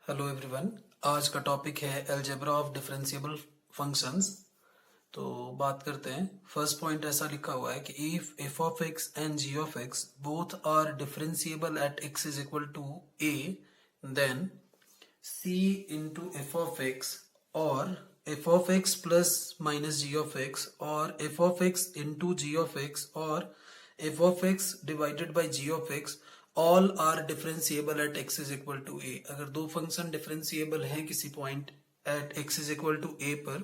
Hello everyone. आज का topic है अलजेब्रा ऑफ डिफरेंशिएबल फंक्शंस। तो बात करते हैं। फर्स्ट पॉइंट ऐसा लिखा हुआ है कि if F of x and ji of x both are differentiable at x is equal to A, then C into F of x और F of x plus minus ji of x और F of x into ji of x और F of x divided by G of X all are differentiable at x is equal to A. अगर दो function differentiable हैं किसी point eight x is equal to a पर,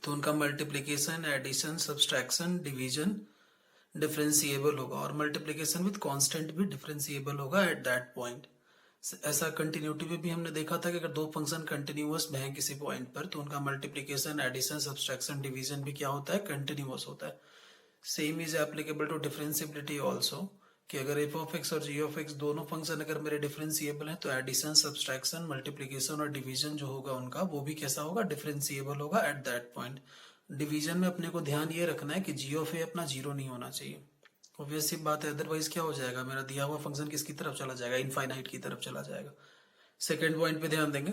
तो उनका multiplication, addition, subtraction, division differentiable होगा और multiplication with constant भी डिफरेंशिएबल होगा एट दैट पॉइंट। ऐसा कंटिन्यूटी में भी हमने देखा था कि अगर दो फंक्शन कंटिन्यूअस हैं किसी पॉइंट पर, तो उनका मल्टीप्लीकेशन, एडिशन, सब्सट्रैक्शन, डिवीजन भी क्या होता है? कंटिन्यूअस होता है। Same is applicable to differentiability also, कि अगर एफ ऑफ एक्स और जी ऑफ एक्स दोनों फंक्शन अगर मेरे डिफरेंशिएबल हैं, तो एडिशन, सब्सट्रैक्शन, मल्टीप्लीकेशन और डिवीजन जो होगा उनका, वो भी कैसा होगा? डिफरेंशिएबल होगा एट दैट पॉइंट। डिवीजन में अपने को ध्यान ये रखना है कि जी ऑफ ए अपना जीरो नहीं होना चाहिए। ऑब्वियस सी बात है, अदरवाइज क्या हो जाएगा? मेरा दिया हुआ फंक्शन किसकी तरफ चला जाएगा? इनफाइनाइट की तरफ चला जाएगा। सेकेंड पॉइंट पे ध्यान देंगे।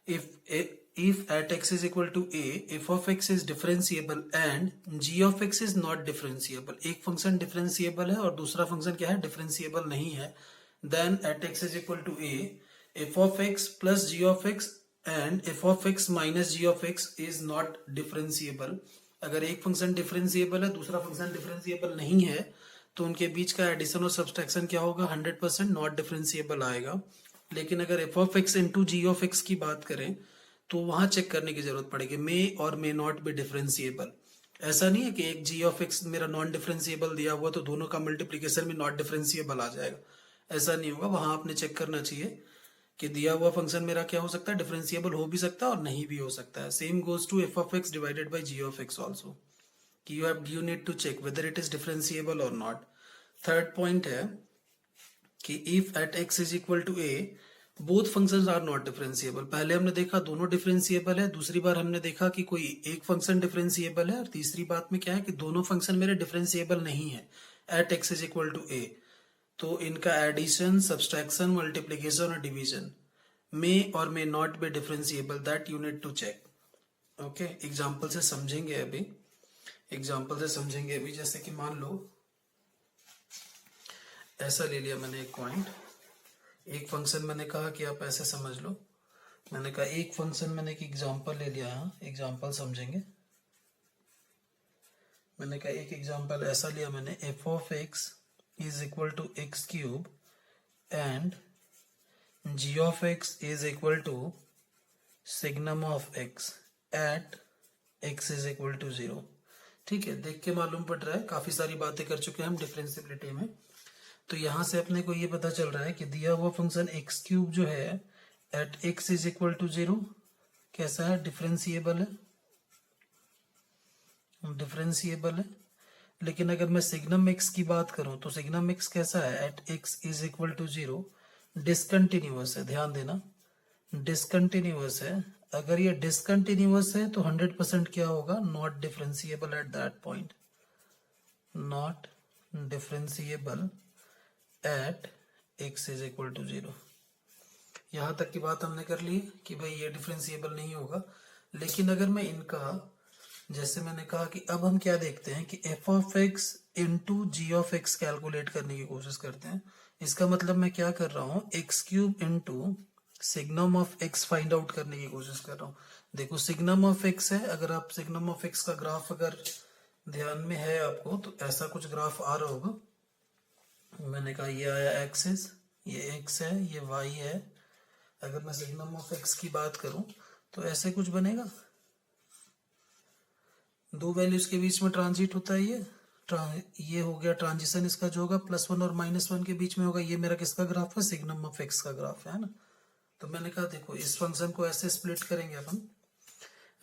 If at x is equal to a, f of x is differentiable and ji of x is not differentiable. एक फंक्शन डिफरेंशिएबल है और दूसरा फंक्शन क्या है? डिफरेंशिएबल नहीं है। Then at x is equal to a, f of x plus g of x and F of x minus ji of x is not differentiable. अगर एक फंक्शन डिफरेंशिएबल है, दूसरा फंक्शन डिफरेंशिएबल नहीं है, तो उनके बीच का एडिशन और सब्सट्रैक्शन क्या होगा? 100% नॉट डिफरेंशिएबल आएगा। लेकिन अगर F of x into ji of x की बात करें, तो वहां चेक करने की जरूरत पड़ेगी, मे और मे नॉट बी डिफरेंशिएबल। ऐसा नहीं है कि एक जी ऑफ एक्स मेरा नॉन डिफरेंशिएबल दिया हुआ तो दोनों का मल्टीप्लीकेशन भी नॉट डिफरेंशिएबल आ जाएगा। ऐसा नहीं होगा। वहां आपने चेक करना चाहिए कि दिया हुआ फंक्शन मेरा क्या हो सकता है? डिफरेंशिएबल हो भी सकता है और नहीं भी हो सकता है। Same goes to F of x divided by G of X also, कि you need to check whether it is differentiable और नॉट। थर्ड पॉइंट है कि if at x is equal to A both functions are not differentiable. पहले हमने देखा दोनों differentiable है, दूसरी बार हमने देखा कि कोई एक फंक्शन डिफरेंशिएबल है, और तीसरी बात में क्या है कि दोनों फंक्शन मेरे डिफरेंशिएबल नहीं है at x is equal to A. तो इनका एडिशन, सब्सट्रैक्शन, मल्टीप्लीकेशन और डिवीजन मे और may not be differentiable, that you need to check. Okay, example से समझेंगे अभी। जैसे कि मान लो ऐसा ले लिया मैंने एक पॉइंट, एक फंक्शन मैंने कहा कि आप ऐसे समझ लो। मैंने कहा एक फंक्शन, मैंने एक एग्जांपल ले लिया। यहाँ एग्जांपल समझेंगे। मैंने कहा एक एग्जांपल ऐसा लिया मैंने, f of x is equal to x cube and ji of x is equal to signum of x at x is equal to 0। ठीक है, देख के मालूम पड़ रहा है काफी सारी बातें कर चुके हैं हम डिफरेंशिएबिलिटी में। तो यहां से अपने को ये पता चल रहा है कि दिया हुआ फंक्शन एक्स क्यूब जो है at x is equal to 0 कैसा है? डिफरेंशिएबल है। लेकिन अगर मैं सिग्नम एक्स की बात करूं तो सिग्नम एक्स कैसा है? At x is equal to 0 discontinuous है। ध्यान देना, डिसकंटिन्यूअस है। अगर ये डिसकंटिन्यूअस है तो 100% क्या होगा? Not differentiable at that point. Not differentiable at x is equal to 0। यहां तक की बात हमने कर ली कि भाई ये डिफरेंशिएबल नहीं होगा। लेकिन अगर मैं इनका, जैसे मैंने कहा कि अब हम क्या देखते हैं कि F of x into ji of x calculate करने की कोशिश करते हैं। इसका मतलब मैं क्या कर रहा हूं? X cube into signum of X find out करने की कोशिश कर रहा हूं। देखो सिग्नम ऑफ एक्स है, अगर आप सिग्नम ऑफ एक्स का ग्राफ अगर ध्यान में है आपको, तो ऐसा कुछ ग्राफ आ रहा होगा। मैंने कहा ये आया एक्सिस, ये एक्स है, ये वाई है। अगर मैं सिग्नम ऑफ एक्स की बात करूं तो ऐसे कुछ बनेगा। दो वैल्यूज के बीच में ट्रांजिट होता है। ये हो गया ट्रांजिशन इसका जो होगा +1 और -1 के बीच में होगा। ये मेरा किसका ग्राफ है? सिग्नम ऑफ एक्स का ग्राफ है ना। तो मैंने कहा देखो इस फंक्शन को ऐसे स्प्लिट करेंगे अपन।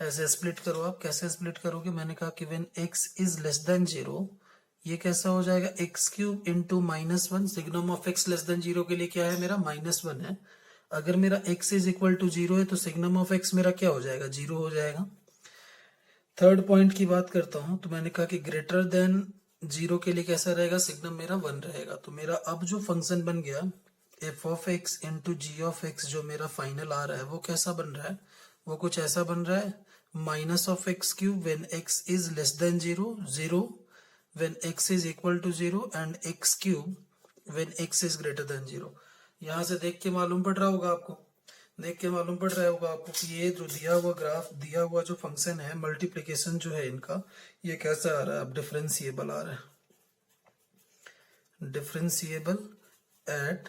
ऐसे स्प्लिट करो। आप कैसे स्प्लिट करोगे? मैंने कहा कि when x is less then 0, ये कैसा हो जाएगा? X cube into -1। Signum of x less than 0 के लिए क्या है मेरा? -1 है। अगर मेरा x इज इक्वल टू 0 है तो सिग्नम ऑफ x मेरा क्या हो जाएगा? 0 हो जाएगा। थर्ड पॉइंट की बात करता हूं तो मैंने कहा कि ग्रेटर देन 0 के लिए कैसा रहेगा? सिग्नम मेरा 1 रहेगा। तो मेरा अब जो फंक्शन बन गया f of x into ji of x जो मेरा फाइनल आ रहा है वो कैसा बन रहा है, वो कुछ ऐसा बन रहा है, minus of x cube when x is less than zero, zero when x is equal to zero, and x cube when x is greater than zero. यहाँ से देख के मालूम पड़ रहा होगा आपको, देख के मालूम पड़ रहा होगा आपको कि ये जो दिया हुआ ग्राफ, दिया हुआ जो फंक्शन है, मल्टीप्लिकेशन जो है इनका, ये कैसा आ रहा है, अब डिफरेंशिएबल आ रहा है, differentiable at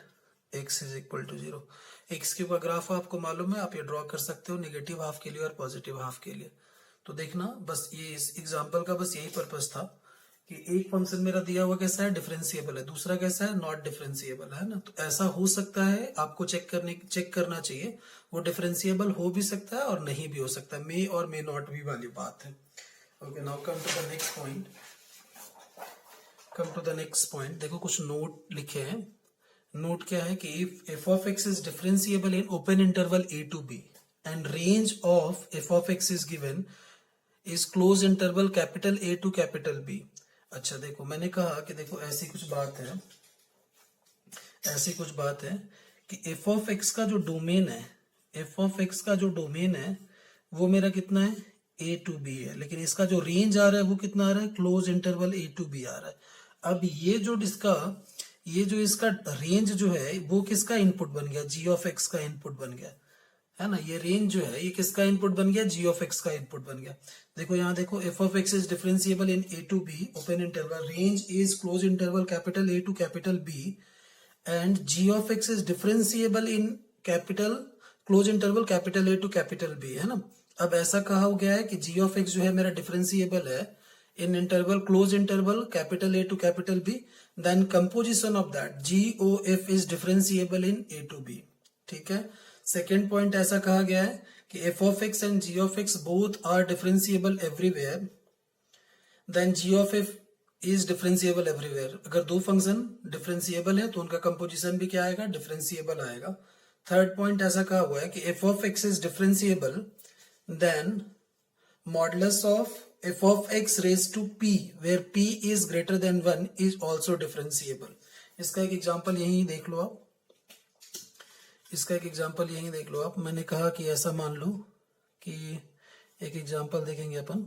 x is equal to zero. X cube का ग्राफ आपको मालूम है, आप ये ड्रॉ कर सकते हो नेगेटिव हाफ के लिए और पॉजिटिव हाफ के लिए। तो देखना बस ये इस एग्जांपल का बस यही पर्पस था कि एक फंक्शन मेरा दिया हुआ कैसा है, डिफरेंशिएबल है, दूसरा कैसा है, नॉट डिफरेंशिएबल है ना। तो ऐसा हो सकता है, आपको चेक करना चाहिए, वो डिफरेंशिएबल हो भी सकता है और नहीं भी हो सकता है, मे और मे नॉट भी वाली बात है। Okay, now come to the next point, come to the next point. देखो कुछ नोट लिखे हैं, नोट क्या है कि if F of x is differentiable in open interval A to b and range of F of x is given is close interval capital A to capital B. अच्छा देखो, मैंने कहा कि देखो ऐसी कुछ बात है, ऐसी कुछ बात है कि एफ ऑफ एक्स का जो डोमेन है, एफ ऑफ एक्स का जो डोमेन है वो मेरा कितना है, ए टू बी है, लेकिन इसका जो रेंज आ रहा है वो कितना आ रहा है, close interval A to B आ रहा है। अब ये जो इसका रेंज जो है वो किसका इनपुट बन गया, जी ऑफ एक्स का इनपुट बन गया है ना। ये रेंज जो है ये किसका इनपुट बन गया, जी ऑफ एक्स का इनपुट बन गया। देखो यहाँ देखो, F of x is differentiable in a to b open interval, range is close interval capital A to capital B, and ji of x is differentiable in capital close interval capital A to capital B, है ना। अब ऐसा कहा गया है कि जी of x जो है मेरा डिफरेंशिएबल है in interval close interval capital A to capital B, then composition of that g o f is differentiable in a to b. ठीक है। सेकेंड पॉइंट ऐसा कहा गया है कि F of x and ji of x both are differentiable everywhere, then g of f is differentiable everywhere. अगर दो function differentiable है तो उनका कंपोजिशन भी क्या आएगा, डिफरेंशिएबल आएगा। थर्ड पॉइंट ऐसा कहा हुआ है कि F of x is differentiable then modulus of F of x raise to p where p is greater than 1 is also differentiable. इसका एक एग्जाम्पल यही देख लो आप, इसका एक एग्जाम्पल यही देख लो आप। मैंने कहा कि ऐसा मान लो कि एक एग्जाम्पल देखेंगे अपन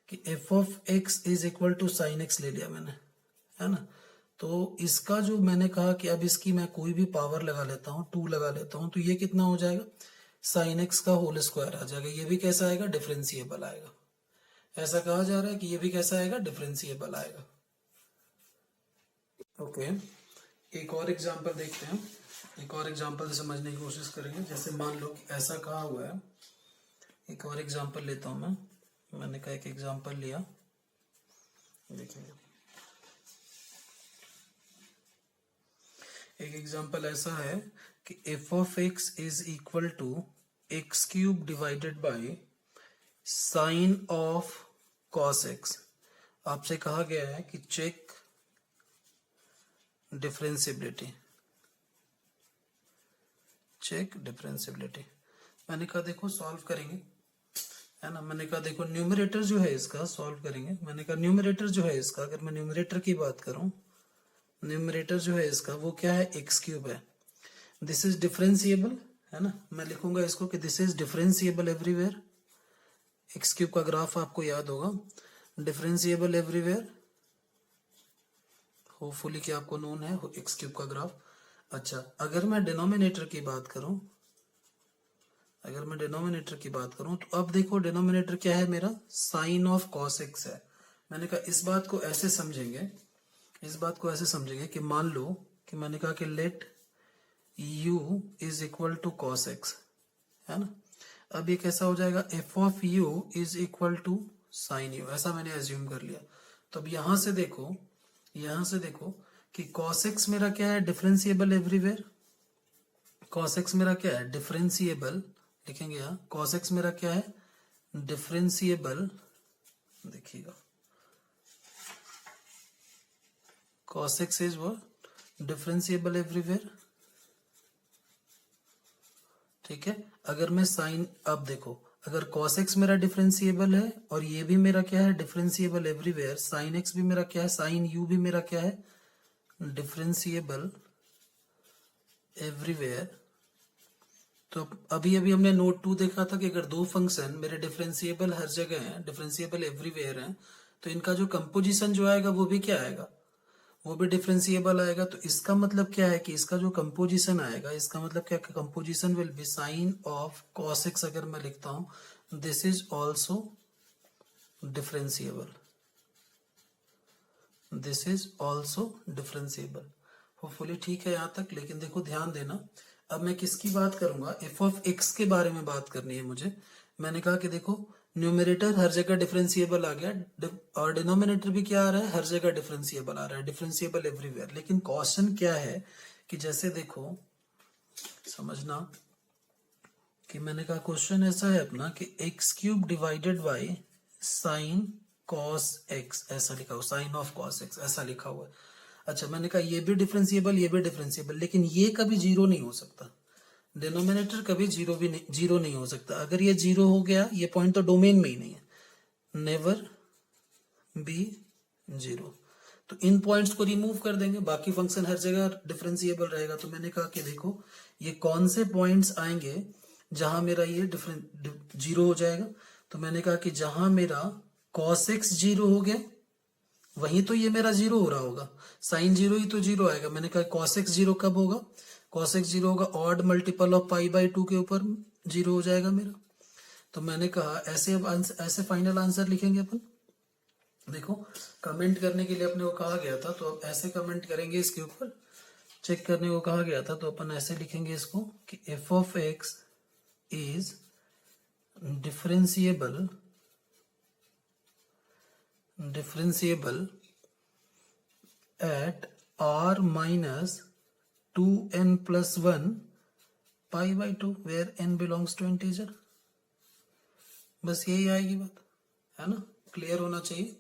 कि F of x is equal to sine x ले लिया मैंने, है ना। तो इसका जो मैंने कहा कि अब इसकी मैं कोई भी पावर लगा लेता हूँ, 2 लगा लेता हूँ, तो ये कितना हो जाएगा, साइन एक्स का होल स्क्वायर आ जाएगा। ये भी कैसा आएगा, डिफरेंशिएबल आएगा। ऐसा कहा जा रहा है कि ये भी कैसा आएगा, डिफरेंशिएबल आएगा। ओके, एक और एग्जांपल देखते हैं, एक और एग्जांपल से समझने की कोशिश करेंगे। जैसे मान लो कि ऐसा कहा हुआ है, एक और एग्जांपल लेता हूं मैंने कहा एक एग्जांपल लिया, देखिए एक एग्जांपल ऐसा है कि F of x is equal to x cube divided by sine of cos x. आपसे कहा गया है कि चेक डिफरेंशिएबिलिटी, चेक डिफरेंशिएबिलिटी। मैंने कहा देखो सॉल्व करेंगे, है ना। मैंने कहा देखो न्यूमरेटर जो है इसका सॉल्व करेंगे। मैंने कहा न्यूमरेटर जो है इसका, अगर मैं न्यूमरेटर की बात करूं, न्यूमरेटर जो है इसका वो क्या है, एक्स क्यूब है। दिस इज डिफरेंशिएबल, है ना। मैं लिखूंगा इसको कि this is differentiable everywhere. X cube का ग्राफ आपको याद होगा, डिफरेंशिएबल एवरीवेयर, होपफुली कि आपको नोन है एक्स क्यूब का ग्राफ। अच्छा, अगर मैं डिनोमिनेटर की बात करूं, अगर मैं डिनोमिनेटर की बात करूं तो अब देखो डिनोमिनेटर क्या है मेरा, साइन ऑफ कॉस एक्स है। मैंने कहा इस बात को ऐसे समझेंगे, इस बात को ऐसे समझेंगे कि मान लो कि मैंने कहा कि let u is equal to cos x, है ना। अब ये कैसा हो जाएगा, F of u is equal to sine u, ऐसा मैंने एज्यूम कर लिया। तो अब यहां से देखो, यहां से देखो कि कॉस एक्स मेरा क्या है, डिफरेंशिएबल एवरीवेयर। कॉस एक्स मेरा क्या है, डिफरेंशिएबल, लिखेंगे यहाँ कॉस एक्स मेरा क्या है, डिफरेंशिएबल। देखिएगा कॉस एक्स इज वो डिफरेंशिएबल एवरीवेयर, ठीक है। अगर मैं साइन, अब देखो अगर कॉस एक्स मेरा डिफरेंशिएबल है और ये भी मेरा क्या है, डिफरेंशिएबल एवरीवेयर, साइन एक्स भी मेरा क्या है, साइन यू भी मेरा क्या है, डिफरेंशिएबल एवरीवेयर। तो अभी अभी हमने नोट 2 देखा था कि अगर दो फंक्शन मेरे डिफरेंशिएबल हर जगह हैं, डिफरेंशिएबल एवरीवेयर हैं, तो इनका जो कंपोजिशन जो आएगा वो भी क्या आएगा, वो भी डिफरेंशिएबल आएगा। तो इसका मतलब क्या है कि इसका जो कंपोजिशन आएगा, इसका मतलब क्या, composition will be sine of cos x। अगर मैं लिखता हूं this is also differentiable, this is also differentiable. Hopefully ठीक है यहाँ तक। लेकिन देखो ध्यान देना, अब मैं किसकी बात करूंगा, एफ ऑफ एक्स के बारे में बात करनी है मुझे। मैंने कहा कि देखो न्यूमरेटर हर जगह डिफरेंशिएबल आ गया और डिनोमिनेटर भी क्या आ रहा है, हर जगह डिफरेंशिएबल आ रहा है, डिफरेंशिएबल एवरीवेयर। लेकिन क्वेश्चन क्या है कि जैसे देखो समझना कि मैंने कहा क्वेश्चन ऐसा है अपना कि x cube divided by sine cos x, ऐसा लिखा हुआ, साइन ऑफ कॉस एक्स ऐसा लिखा हुआ है। अच्छा मैंने कहा ये भी डिफरेंशिएबल, ये भी डिफरेंशिएबल, लेकिन ये कभी जीरो नहीं हो सकता, डिनोमिनेटर कभी जीरो नहीं हो सकता। अगर ये जीरो हो गया, ये पॉइंट तो डोमेन में ही नहीं है, नेवर बी जीरो। तो इन पॉइंट्स को रिमूव कर देंगे, बाकी फंक्शन हर जगह डिफरेंशिएबल रहेगा। तो मैंने कहा कि देखो ये कौन से पॉइंट्स आएंगे जहां मेरा ये जीरो हो जाएगा। तो मैंने कहा कि जहां मेरा cos x जीरो हो गया, वहीं तो ये मेरा जीरो हो रहा होगा, साइन जीरो ही तो जीरो आएगा। मैंने कहा cos x जीरो कब होगा, cos x जीरो होगा odd multiple of pi by 2 के ऊपर जीरो हो जाएगा मेरा। तो मैंने कहा ऐसे अब ऐसे फाइनल आंसर लिखेंगे अपन। देखो कमेंट करने के लिए अपने को कहा गया था, तो अब ऐसे कमेंट करेंगे इसके ऊपर, चेक करने को कहा गया था, तो अपन ऐसे लिखेंगे इसको कि F of x is differentiable at r minus 2n plus 1 pi by 2 where n belongs to integer। बस यही आएगी बात, है ना, क्लियर होना चाहिए।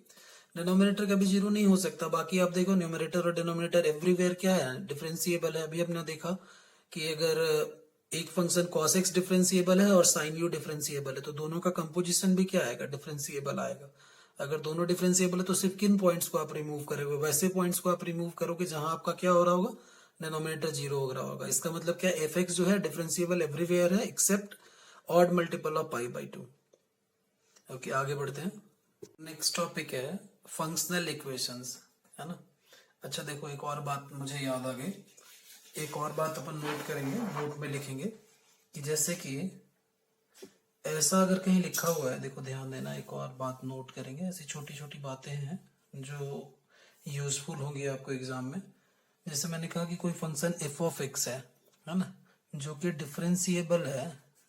डिनोमिनेटर कभी जीरो नहीं हो सकता। बाकी आप देखो न्यूमरेटर और डिनोमिनेटर एवरीवेयर क्या है, डिफरेंशिएबल है। अभी हमने देखा कि अगर एक फंक्शन cos x डिफरेंशिएबल है और sin u डिफरेंशिएबल है, तो दोनों का कंपोजिशन भी क्या आएगा, डिफरेंशिएबल आएगा। अगर दोनों डिफरेंशिएबल है तो सिर्फ किन पॉइंट्स को आप रिमूव करोगे, वैसे पॉइंट्स को आप रिमूव करोगे जहां आपका क्या हो रहा होगा, डिनोमिनेटर जीरो हो रहा होगा। इसका मतलब क्या, एफ एक्स जो है डिफरेंशिएबल एवरीवेयर है except odd multiple of pi by 2। Okay आगे बढ़ते हैं। नेक्स्ट टॉपिक है फंक्शनल इक्वेशंस, है ना। अच्छा देखो एक और बात मुझे याद आ गई, एक और बात अपन नोट करेंगे, नोट में लिखेंगे कि जैसे कि ऐसा अगर कहीं लिखा हुआ है, देखो ध्यान देना, एक और बात नोट करेंगे। ऐसी छोटी छोटी बातें हैं जो यूजफुल होंगी आपको एग्जाम में। जैसे मैंने कहा कि कोई फंक्शन एफ ऑफ एक्स है ना, जो कि डिफरेंशिएबल है,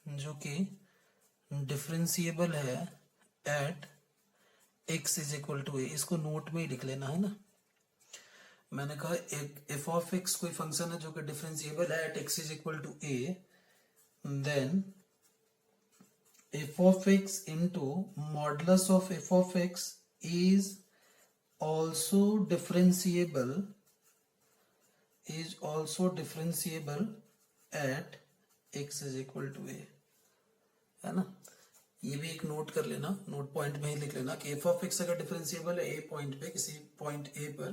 जो कि डिफरेंशिएबल है at x is equal to A. इसको नोट में ही लिख लेना है ना। मैंने कहा एक एफ ऑफ एक्स कोई फंक्शन है जो कि डिफरेंशिएबल है at x is equal to A, then f of x into modulus of f of x is also differentiable at x is equal to a, है ना। ये भी एक नोट कर लेना, नोट पॉइंट में ही लिख लेना कि f of x अगर डिफरेंशिएबल है a पॉइंट पे, किसी पॉइंट a पर,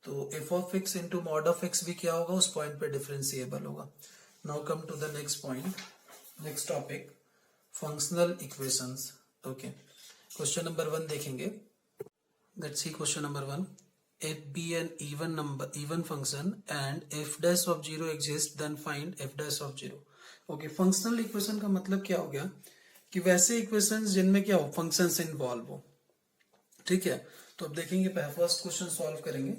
तो f of x into mod of x भी क्या होगा, उस पॉइंट पे डिफरेंशिएबल होगा। Now come to the next point, next topic, functional equations. Okay question number 1 देखेंगे। Let's see question number 1, if b an even function and f dash of 0 exists then find f dash of 0। Okay functional equation का मतलब क्या हो गया कि वैसे equations जिनमें क्या हो, फंक्शंस इन्वॉल्व हो। ठीक है, तो अब देखेंगे फर्स्ट क्वेश्चन सॉल्व करेंगे।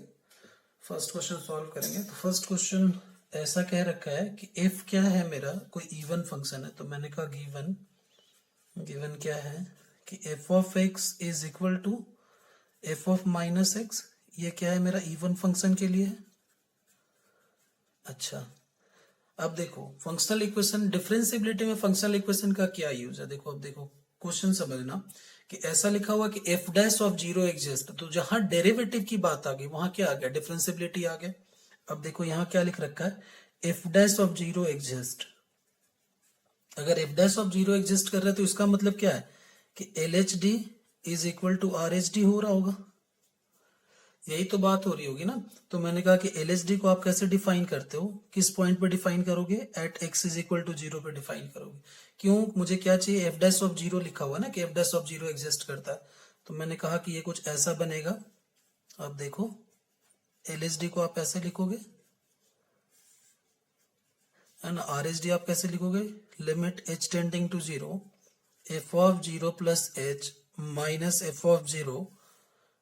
तो फर्स्ट क्वेश्चन ऐसा कह रखा है कि f क्या है मेरा, कोई इवन फंक्शन है। तो मैंने कहा गिवन क्या है कि f of x is equal to f of minus x. ये क्या है मेरा, इवन फंक्शन के लिए है। अच्छा अब देखो फंक्शनल इक्वेशन, डिफरेंशिएबिलिटी में फंक्शनल इक्वेशन का क्या यूज है। देखो अब देखो क्वेश्चन समझना कि ऐसा लिखा हुआ कि f डैश ऑफ 0 एग्जिस्ट, तो जहां डेरिवेटिव की बात आ गई वहां क्या आ गया, डिफरेंशिएबिलिटी आ गया। अब देखो यहां क्या लिख रखा है, f डैश ऑफ 0 एग्जिस्ट। अगर f डैश ऑफ 0 एग्जिस्ट कर रहा है तो इसका मतलब क्या है कि LHD is equal to RHD हो रहा होगा। यही तो बात हो रही होगी ना। तो मैंने कहा कि LHD को आप कैसे डिफाइन करते हो, किस पॉइंट पे डिफाइन करोगे, at x is equal to 0 पे डिफाइन करोगे। क्यों, मुझे क्या चाहिए, f डैश ऑफ 0 लिखा हुआ है ना कि f डैश ऑफ 0 एग्जिस्ट करता है। तो मैंने कहा कि ये कुछ ऐसा बनेगा। अब देखो LHD को आप ऐसे लिखोगे, एंड RHD आप कैसे लिखोगे, limit h tending to 0 f of 0 plus h minus f of 0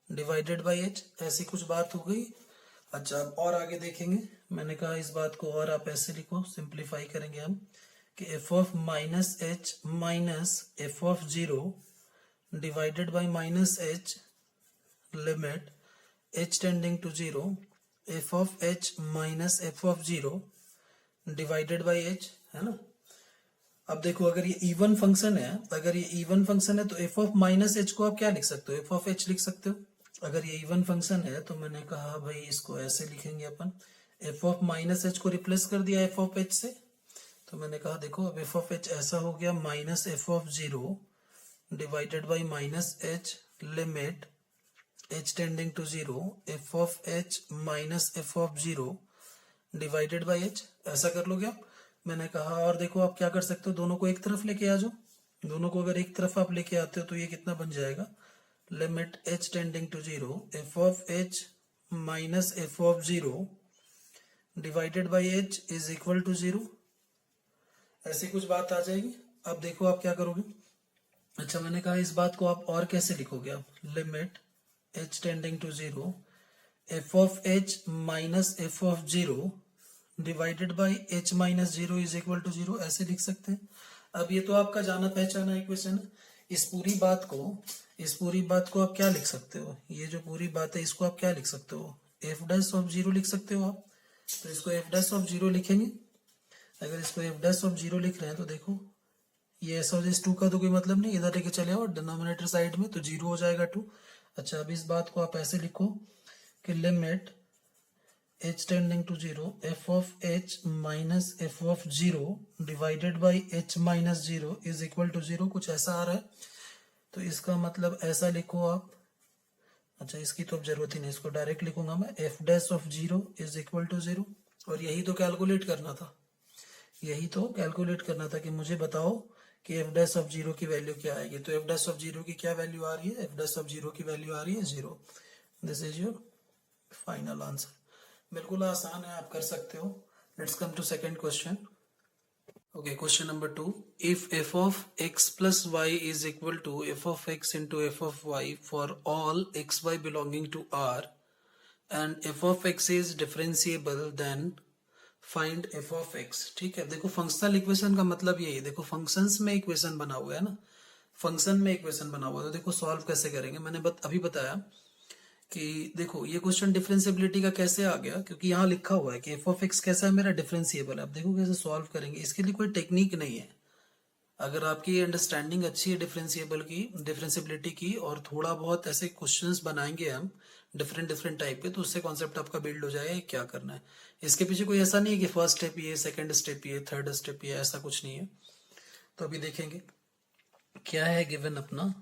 divided by h, ऐसी कुछ बात हो गई। अच्छा अब और आगे देखेंगे, मैंने कहा इस बात को और आप ऐसे लिखो, सिंप्लीफाई करेंगे हम कि f of minus h minus f of 0 divided by minus h limit h tending to 0 f of h minus f of 0 divided by h, है ना। अब देखो अगर ये इवन फंक्शन है, अगर ये इवन फंक्शन है तो f ऑफ माइनस h को आप क्या लिख सकते हो, f ऑफ h लिख सकते हो। अगर ये इवन फंक्शन है तो मैंने कहा भाई इसको ऐसे लिखेंगे अपन, f ऑफ माइनस h को रिप्लेस कर दिया f ऑफ h से। तो मैंने कहा देखो अब f ऑफ h ऐसा हो गया minus f of 0 divided by minus h limit h tending to 0 f of h minus f of 0 divided by h, ऐसा कर लोगे आप। मैंने कहा और देखो आप क्या कर सकते हो, दोनों को एक तरफ लेके आ जाओ। दोनों को अगर एक तरफ आप लेके आते हो तो ये कितना बन जाएगा, limit h tending to 0 f of h minus f of 0 divided by h is equal to 0, ऐसी कुछ बात आ जाएगी। अब देखो आप क्या करोगे। अच्छा मैंने कहा इस बात को आप और कैसे लिखोगे, आप limit h tending to 0 f of h minus f of 0 divided by h minus 0 is equal to 0, ऐसे लिख सकते हैं। अब ये तो आपका जाना पहचाना इक्वेशन है। इस पूरी बात को आप क्या लिख सकते हो, ये जो पूरी बात है इसको आप क्या लिख सकते हो, f डैश ऑफ 0 लिख सकते हो आप। तो इसको f डैश ऑफ 0 लिखेंगे। अगर इसको f डैश ऑफ 0 लिख रहे हैं तो देखो ये ऐसा हो जाए, 2 का तो कोई मतलब नहीं, इधर लेके चले आओ डिनोमिनेटर साइड में तो 0 हो जाएगा 2। अच्छा अब इस बात को आप ऐसे लिखो कि limit h tending to 0 f of h minus f of 0 divided by h minus 0 is equal to 0, कुछ ऐसा आ रहा है। तो इसका मतलब ऐसा लिखो आप। अच्छा इसकी तो अब जरूरत ही नहीं, इसको डायरेक्ट लिखूंगा मैं, f dash of 0 is equal to 0। और यही तो कैलकुलेट करना था, कि मुझे बताओ कि f डैश ऑफ 0 की वैल्यू क्या आएगी। तो f डैश ऑफ 0 की क्या वैल्यू आ रही है, f डैश ऑफ 0 की वैल्यू आ रही है 0। This is your final answer. बिल्कुल आसान है, आप कर सकते हो। Let's come to second question. Okay, question number 2. If f of x plus y is equal to f of x into f of y for all xy belonging to R and f of x is differentiable, then find f of x। ठीक है, देखो functional equation का मतलब यही है, देखो functions में equation बना हुआ है ना, फंक्शन में इक्वेशन बना हुआ है। तो देखो सॉल्व कैसे करेंगे, मैंने अभी बताया कि देखो ये क्वेश्चन डिफरेंशिएबिलिटी का कैसे आ गया, क्योंकि यहाँ लिखा हुआ है कि एफ ऑफ एक्स कैसा है मेरा, डिफरेंशिएबल है। अब देखो कैसे सॉल्व करेंगे, इसके लिए कोई टेक्निक नहीं है। अगर आपकी अंडरस्टैंडिंग अच्छी है डिफरेंशिएबिलिटी की, और थोड़ा बहुत ऐसे क्वेश्चंस बनाएंगे हम डिफरेंट टाइप के, तो उससे कॉन्सेप्ट आपका बिल्ड हो जाएगा क्या करना है। इसके पीछे कोई ऐसा नहीं है कि फर्स्ट स्टेप ये, सेकंड स्टेप ये, थर्ड स्टेप ये, ऐसा कुछ नहीं है। तो अभी देखेंगे क्या है गिवन अपना।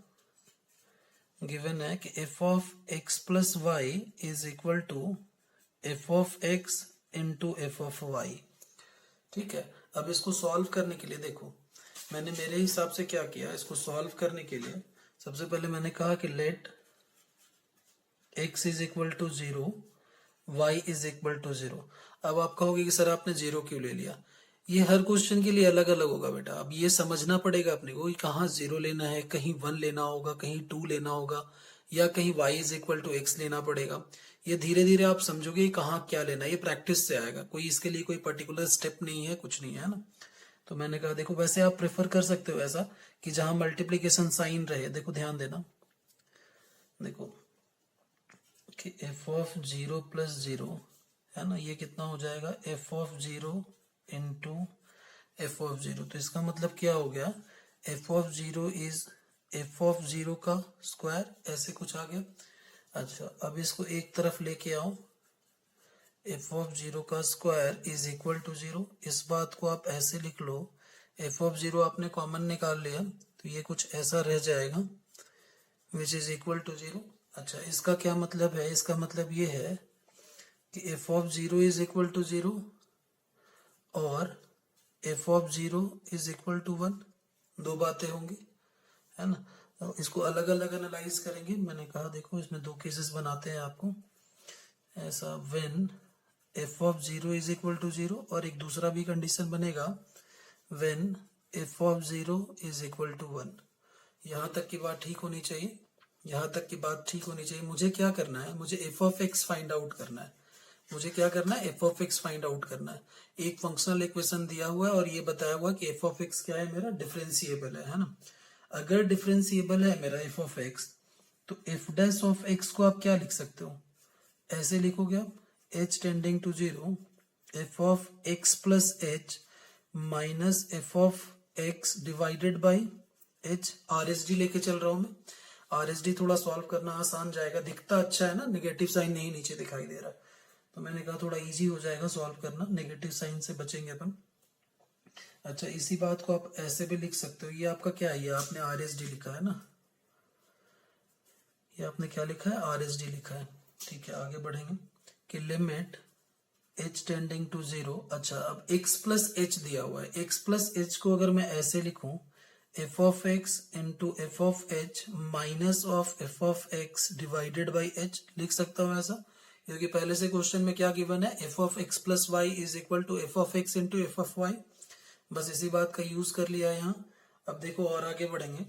गिवन है कि f of x plus Y is equal to f of x into F of y. ठीक है, अब इसको सॉल्व करने के लिए देखो मैंने मेरे हिसाब से क्या किया, इसको सॉल्व करने के लिए सबसे पहले मैंने कहा कि let x is equal to 0, y is equal to 0। अब आप कहोगे कि सर आपने 0 क्यों ले लिया, ये हर क्वेश्चन के लिए अलग अलग होगा बेटा। अब ये समझना पड़ेगा अपने को कि कहाँ 0 लेना है, कहीं 1 लेना होगा, कहीं 2 लेना होगा, या कहीं y is equal to x लेना पड़ेगा। ये धीरे धीरे आप समझोगे कहाँ क्या लेना है, ये प्रैक्टिस से आएगा, कोई इसके लिए कोई पर्टिकुलर स्टेप नहीं है, कुछ नहीं है ना। तो मैंने कहा देखो वैसे आप प्रेफर कर सकते हो ऐसा कि जहां मल्टीप्लीकेशन साइन रहे। देखो ध्यान देना, देखो कि f ऑफ 0 प्लस 0 है ना, ये कितना हो जाएगा f of 0 into F of 0। तो इसका मतलब क्या हो गया, f of 0 is f of 0 का स्क्वायर, ऐसे कुछ आ गया। अच्छा अब इसको एक तरफ लेके आओ, f ऑफ 0 का स्क्वायर इज इक्वल टू 0। इस बात को आप ऐसे लिख लो, f ऑफ 0 आपने कॉमन निकाल लिया तो ये कुछ ऐसा रह जाएगा विच इज इक्वल टू 0। अच्छा, इसका क्या मतलब है? इसका मतलब ये है कि F of zero is equal to zero और F of zero is equal to one. दो बातें होंगी, है ना। तो इसको अलग अलग एनालाइज करेंगे। मैंने कहा देखो इसमें दो केसेस बनाते हैं आपको ऐसा, when F of zero is equal to zero, और एक दूसरा भी कंडीशन बनेगा when F of zero is equal to one. यहाँ तक की बात ठीक होनी चाहिए, यहाँ तक की बात ठीक होनी चाहिए। मुझे क्या करना है? मुझे F of X find out करना है। मुझे क्या करना है? F of X find out करना है। एक फंक्शनल इक्वेशन दिया हुआ है और ये बताया हुआ है कि एफ ऑफ एक्स क्या है मेरा? डिफरेंशिएबल है ना। अगर डिफरेंशिएबल है मेरा एफ ऑफ एक्स, तो एफ डैश ऑफ एक्स को आप क्या लिख सकते हो? ऐसे लिखोगे आप, h tending to zero F of x plus H minus F of x divided by h. R S D लेके चल रहा हूं मैं। आर एस डी थोड़ा सॉल्व करना आसान जाएगा, दिखता अच्छा है ना, नेगेटिव साइन नहीं नीचे दिखाई दे रहा, तो मैंने कहा थोड़ा इजी हो जाएगा सॉल्व करना, नेगेटिव साइन से बचेंगे अपन। अच्छा, इसी बात को आप ऐसे भी लिख सकते हो। ये आपका क्या है? ये आपने आर एस डी लिखा है ना, ये आपने क्या लिखा है? आर एस डी लिखा है। ठीक है, आगे बढ़ेंगे कि limit H tending to zero. अच्छा, अब x प्लस एच दिया हुआ है। x प्लस एच को अगर मैं ऐसे लिखूं, F of x into F of H minus of F of x divided by H, लिख सकता हूं ऐसा, क्योंकि पहले से क्वेश्चन में क्या गिवन है? F of x plus Y is equal to F of x into F of y. बस इसी बात का यूज कर लिया यहाँ। अब देखो और आगे बढ़ेंगे।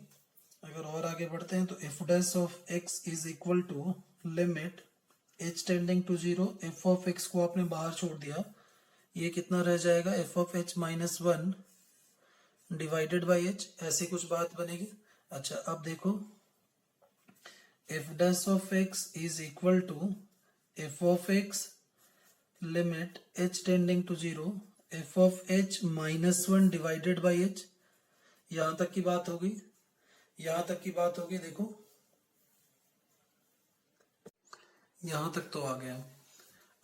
अगर और आगे बढ़ते हैं तो F dash of x is equal to limit H tending to zero, F of x को आपने बाहर छोड़ दिया, ये कितना रह जाएगा? F of H minus one divided by H, ऐसी कुछ बात बनेगी। अच्छा, अब देखो F dash of x is equal to F of X limit H tending to zero F of H minus one divided by H. यहां तक की बात होगी, यहां तक की बात होगी। देखो यहां तक तो आ गया।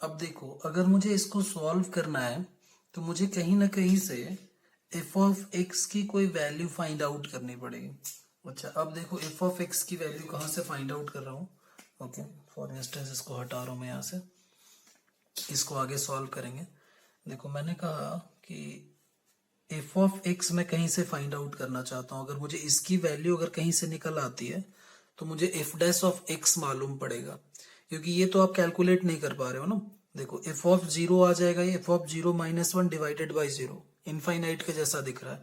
अब देखो अगर मुझे इसको सॉल्व करना है तो मुझे कहीं ना कहीं से एफ ऑफ एक्स की कोई वैल्यू फाइंड आउट करनी पड़ेगी। अच्छा, अब देखो एफ ऑफ एक्स की वैल्यू कहाँ से फाइंड आउट कर रहा हूँ। ओके, फॉर इंस्टेंस इसको हटा रहा हूँ मैं यहाँ से, इसको आगे सॉल्व करेंगे। देखो मैंने कहा कि एफ ऑफ एक्स मैं कहीं से फाइंड आउट करना चाहता हूँ। अगर मुझे इसकी वैल्यू अगर कहीं से निकल आती है तो मुझे एफ डैश ऑफ एक्स मालूम पड़ेगा, क्योंकि ये तो आप कैलकुलेट नहीं कर पा रहे हो ना। देखो एफ ऑफ जीरो आ जाएगा, ये F of zero minus one divided by zero, infinite के जैसा दिख रहा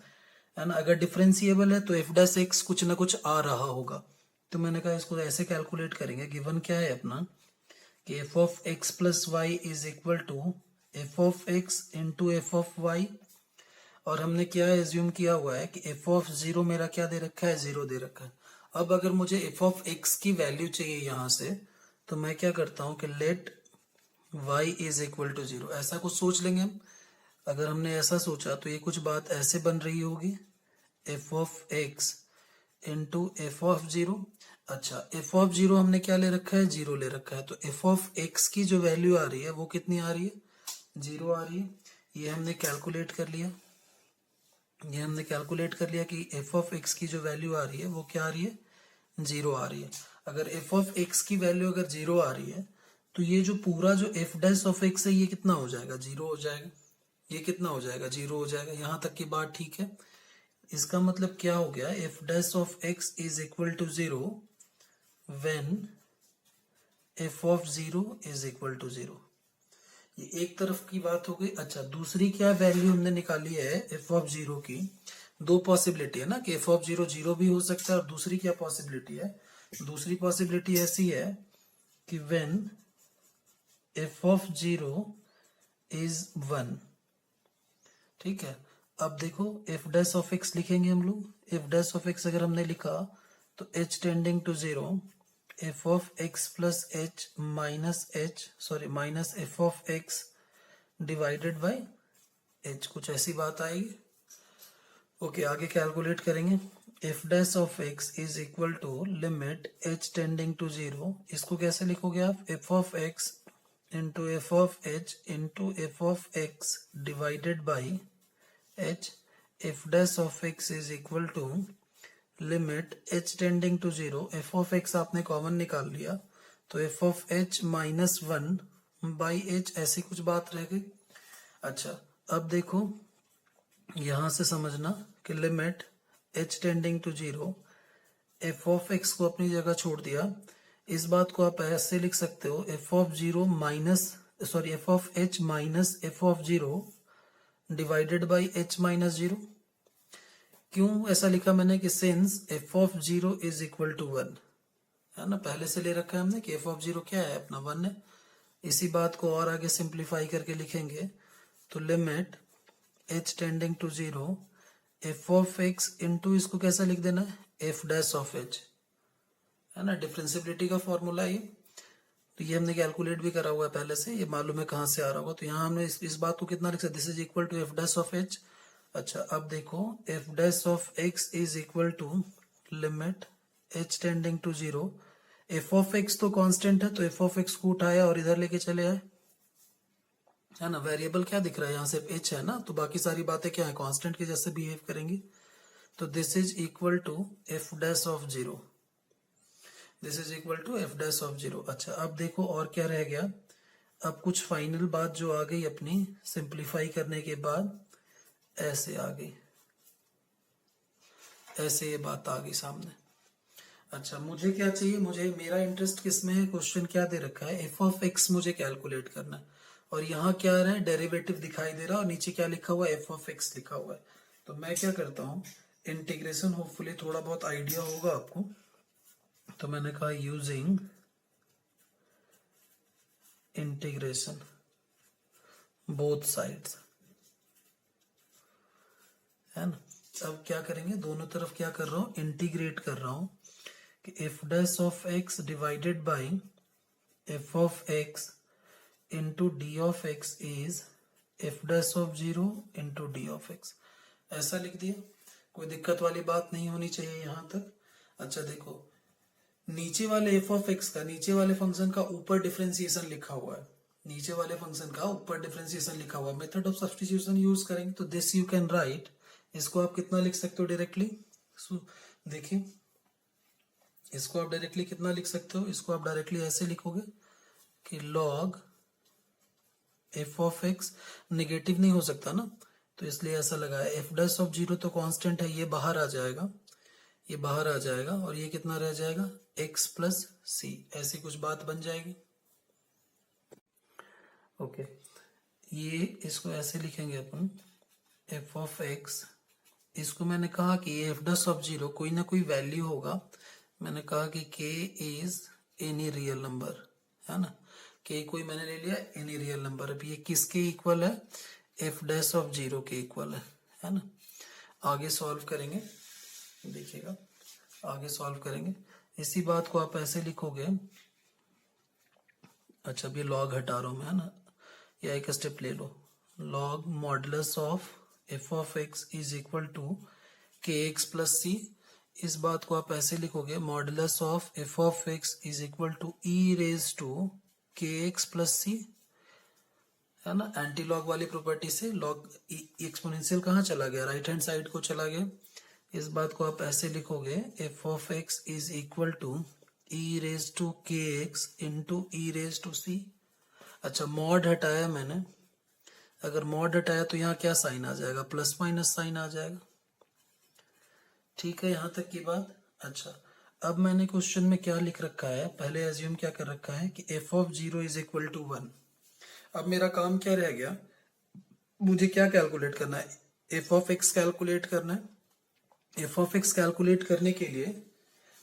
है ना। अगर डिफरेंशिएबल है तो एफ डैश एक्स कुछ ना कुछ आ रहा होगा। तो मैंने कहा इसको ऐसे कैलकुलेट करेंगे। गिवन क्या है अपना कि F of x plus Y is equal to F of x into F of Y, और हमने क्या एज्यूम किया हुआ है कि एफ ऑफ जीरो मेरा क्या दे रखा है? जीरो दे रखा है। अब अगर मुझे एफ ऑफ एक्स की वैल्यू चाहिए यहां से, तो मैं क्या करता हूं कि let y is equal to zero, ऐसा कुछ सोच लेंगे हम। अगर हमने ऐसा सोचा तो ये कुछ बात ऐसे बन रही होगी, F of x into F of zero. अच्छा, एफ ऑफ जीरो हमने क्या ले रखा है? जीरो ले रखा है। तो एफ ऑफ एक्स की जो वैल्यू आ रही है वो कितनी आ रही है? जीरो आ रही है। ये हमने कैलकुलेट कर लिया, ये हमने कैलकुलेट कर लिया कि एफ ऑफ एक्स की जो वैल्यू आ रही है वो क्या आ रही है? जीरो आ रही है। अगर एफ ऑफ एक्स की वैल्यू अगर जीरो आ रही है तो ये जो पूरा जो एफ डैश ऑफ एक्स है ये कितना हो जाएगा? जीरो हो जाएगा। ये कितना हो जाएगा? जीरो हो जाएगा। यहां तक की बात ठीक है। इसका मतलब क्या हो गया? F dash of x is equal to zero when F of zero is equal to zero. ये एक तरफ की बात हो गई। अच्छा, दूसरी क्या वैल्यू हमने निकाली है एफ ऑफ जीरो की? दो पॉसिबिलिटी है ना कि एफ ऑफ जीरो जीरो भी हो सकता है, और दूसरी क्या पॉसिबिलिटी है? दूसरी पॉसिबिलिटी ऐसी है कि when F of zero is one. ठीक है, अब देखो एफ डैश ऑफ एक्स लिखेंगे हम लोग। एफ डैश ऑफ एक्स अगर हमने लिखा तो H tending to zero F of x plus H minus H, sorry minus F of x divided by H, कुछ ऐसी बात आएगी। ओके, आगे कैलकुलेट करेंगे। F dash of x is equal to limit H tending to zero, इसको कैसे लिखोगे आप? F of x into F of H into F of x divided by H. F dash of x is equal to limit h tending to 0, F of X आपने common निकाल लिया तो F of h minus 1 by H, ऐसी कुछ बात रह गई। अच्छा अब देखो यहां से समझना कि limit h tending to 0, F of x को अपनी जगह छोड़ दिया। इस बात को आप ऐसे लिख सकते हो F of zero minus F of H minus F of zero divided by H minus zero. क्यों ऐसा लिखा मैंने कि since F of zero is equal to 1, है ना, पहले से ले रखा है हमने कि एफ ऑफ जीरो क्या है अपना 1 है। इसी बात को और आगे सिंप्लीफाई करके लिखेंगे तो limit h tending to 0, F of x into इसको कैसा लिख देना है एफ डैश ऑफ h, है ना, डिफरेंशियबिलिटी का फॉर्मूला ये। तो ये हमने कैलकुलेट भी करा हुआ है पहले से, ये मालूम है कहाँ से आ रहा होगा। तो यहाँ हमने इस बात को कितना लिख सकते, this is equal to F dash of H. अच्छा अब देखो F dash of x is equal to limit H tending to 0, F of x तो कांस्टेंट है तो एफ ऑफ एक्स को उठाया और इधर लेके चले आए, है ना। वेरिएबल क्या दिख रहा है यहाँ सिर्फ एच है ना, तो बाकी सारी बातें क्या है कांस्टेंट के जैसे बिहेव करेंगी। तो this is equal to F dash of 0, this is equal to F dash of 0। अच्छा अब देखो और क्या रह गया, अब कुछ फाइनल बात जो आ गई अपनी सिंप्लीफाई करने के बाद ऐसे आ गई, ऐसे ये बात आ गई सामने। अच्छा मुझे क्या चाहिए, मुझे मेरा इंटरेस्ट किस में है, क्वेश्चन क्या दे रखा है एफ ऑफ एक्स मुझे कैलकुलेट करना है और यहाँ क्या आ रहा है डेरिवेटिव दिखाई दे रहा है और नीचे क्या लिखा हुआ है एफ ऑफ एक्स लिखा हुआ है। तो मैं क्या करता हूँ इंटीग्रेशन, होपफुली थोड़ा बहुत आइडिया होगा आपको। तो मैंने कहा यूजिंग इंटीग्रेशन बोथ साइड्स, है ना। अब क्या करेंगे, दोनों तरफ क्या कर रहा हूं इंटीग्रेट कर रहा हूं कि F dash of x divided by F of x into D of x is F dash of 0 into D of x, ऐसा लिख दिया। कोई दिक्कत वाली बात नहीं होनी चाहिए यहां तक। अच्छा देखो नीचे वाले एफ ऑफ एक्स का, नीचे वाले फंक्शन का ऊपर डिफरेंशिएशन लिखा हुआ है, नीचे वाले फंक्शन का ऊपर डिफरेंशिएशन लिखा हुआ है, मेथड ऑफ सब्स्टिट्यूशन यूज करेंगे। तो दिस यू कैन राइट, इसको आप कितना लिख सकते हो डायरेक्टली, देखिए इसको आप डायरेक्टली कितना लिख सकते हो, इसको आप डायरेक्टली ऐसे लिखोगे कि log F of x, negative नहीं हो सकता ना तो इसलिए ऐसा लगा है। एफ डैश ऑफ 0 तो कांस्टेंट है, ये बाहर आ जाएगा, ये बाहर आ जाएगा और ये कितना रह जाएगा x प्लस सी, ऐसी कुछ बात बन जाएगी। ओके ये इसको ऐसे लिखेंगे अपन एफ ऑफ एक्स, इसको मैंने कहा कि एफ डैश ऑफ 0 कोई ना कोई वैल्यू होगा, मैंने कहा कि k is any real number, है ना, k कोई मैंने ले लिया एनी रियल नंबर। अब ये किसके इक्वल है, एफ डैश ऑफ 0 के इक्वल है ना। आगे सॉल्व करेंगे, देखिएगा आगे सॉल्व करेंगे, इसी बात को आप ऐसे लिखोगे। अच्छा अब ये लॉग हटा रहा हूं मैं, है ना, या एक स्टेप ले लो, log modulus of F of x is equal to K X plus C. इस बात को आप ऐसे लिखोगे modulus of F of x is equal to E raise to K X plus C, है ना। एंटी लॉग वाली प्रॉपर्टी से लॉग एक्सपोनेंशियल कहाँ चला गया, राइट हैंड साइड को चला गया। इस बात को आप ऐसे लिखोगे F of x is equal to E raise to K X into E raise to C. अच्छा मॉड हटाया मैंने, अगर मॉड हटाया तो यहाँ क्या साइन आ जाएगा, प्लस माइनस साइन आ जाएगा, ठीक है यहाँ तक की बात। अच्छा अब मैंने क्वेश्चन में क्या लिख रखा है, पहले एज्यूम क्या कर रखा है कि F of 0 is equal to 1। अब मेरा काम क्या रह गया, मुझे क्या कैलकुलेट करना है, एफ ऑफ एक्स कैलकुलेट करना है। एफ ऑफ एक्स कैलकुलेट करने के लिए,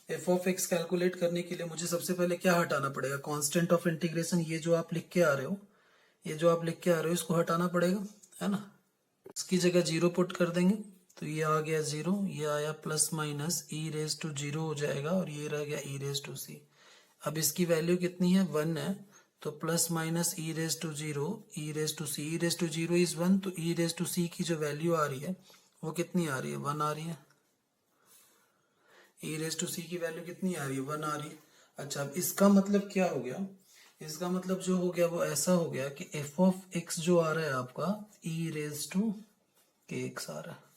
एफ ऑफ एक्स कैलकुलेट करने के लिए मुझे सबसे पहले क्या हटाना पड़ेगा, कांस्टेंट ऑफ इंटीग्रेशन, ये जो आप लिख के आ रहे हो, ये जो आप लिख के आ रहे हो इसको हटाना पड़ेगा, है ना। इसकी जगह 0 पुट कर देंगे तो ये आ गया 0, ये आया plus minus E raise to 0 हो जाएगा और ये रह गया ई रेज टू सी। अब इसकी वैल्यू कितनी है 1 है, तो plus minus E raise to 0 E raise to C, E raise to 0 is 1, तो ई रेज टू सी की जो वैल्यू आ रही है वो कितनी आ रही है 1 आ रही है, ई रेज टू सी की वैल्यू कितनी आ रही है 1 आ रही है। अच्छा अब इसका मतलब क्या हो गया, इसका मतलब जो हो गया वो ऐसा हो गया कि एफ ऑफ एक्स जो आ रहा है आपका ई रेज टू के एक्स आ रहा है,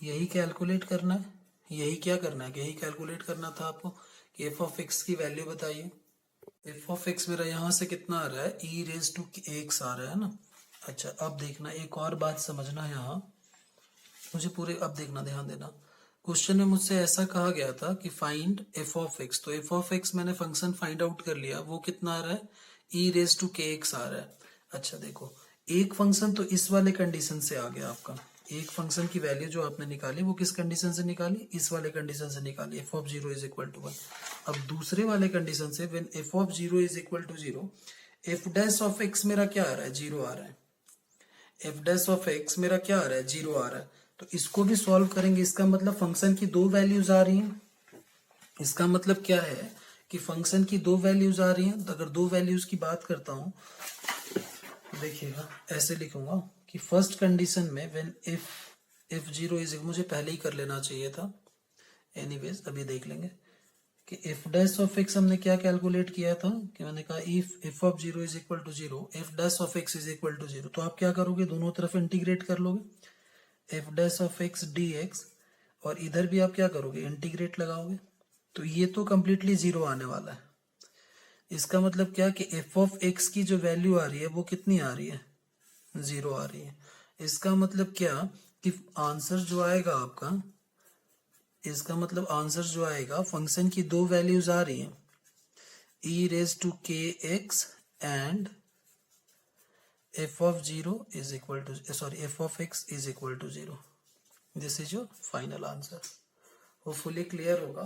यही कैलकुलेट करना है, यही क्या करना है, यही कैलकुलेट करना था आपको कि एफ ऑफ एक्स की वैल्यू बताइए। एफ ऑफ एक्स मेरा यहाँ से कितना आ रहा है, ई रेज टू एक्स आ रहा है ना। अच्छा अब देखना, एक और बात समझना है यहाँ, मुझे पूरे अब देखना, ध्यान देना। क्वेश्चन में मुझसे ऐसा कहा गया था कि फाइंड एफ ऑफ एक्स, तो एफ ऑफ एक्स मैंने फंक्शन फाइंड आउट कर लिया, वो कितना आ रहा है, ई रेज टू के एक्स आ रहा है। अच्छा देखो, एक फंक्शन तो इस वाले कंडीशन से आ गया आपका, एक फंक्शन की वैल्यू जो आपने निकाली वो किस कंडीशन से निकाली, इस वाले कंडीशन से निकाली, F of zero is equal to 1। अब दूसरे वाले कंडीशन से when F of zero is equal to 0, F dash of X मेरा क्या आ रहा है, 0 आ रहा है। एफ डैश ऑफ एक्स मेरा क्या आ रहा है, 0 आ रहा है। तो इसको भी सॉल्व करेंगे, इसका मतलब फंक्शन की दो वैल्यूज आ रही हैं। इसका मतलब क्या है कि फंक्शन की दो वैल्यूज आ रही हैं। तो अगर दो वैल्यूज की बात करता हूं, देखिएगा ऐसे लिखूंगा कि फर्स्ट कंडीशन में व्हेन इफ जीरो इज, मुझे पहले ही कर लेना चाहिए था, एनीवेज अभी देख लेंगे कि एफ डैश ऑफ एक्स हमने क्या कैलकुलेट किया था, कि मैंने कहा if F of zero is equal to 0, F dash of x is equal to 0। तो आप क्या करोगे, दोनों तरफ इंटीग्रेट कर लोगे, F dash of X D x, और इधर भी आप क्या करोगे, इंटीग्रेट लगाओगे। तो ये तो कंप्लीटली 0 आने वाला है। इसका मतलब क्या कि एफ ऑफ एक्स की जो वैल्यू आ रही है वो कितनी आ रही है, 0 आ रही है। इसका मतलब क्या कि आंसर जो आएगा आपका, इसका मतलब आंसर जो आएगा, फंक्शन की दो वैल्यूज आ रही हैं, E raise to K X and F of zero is equal to, sorry F of x is equal to 0। This is your final answer. Hopefully clear होगा।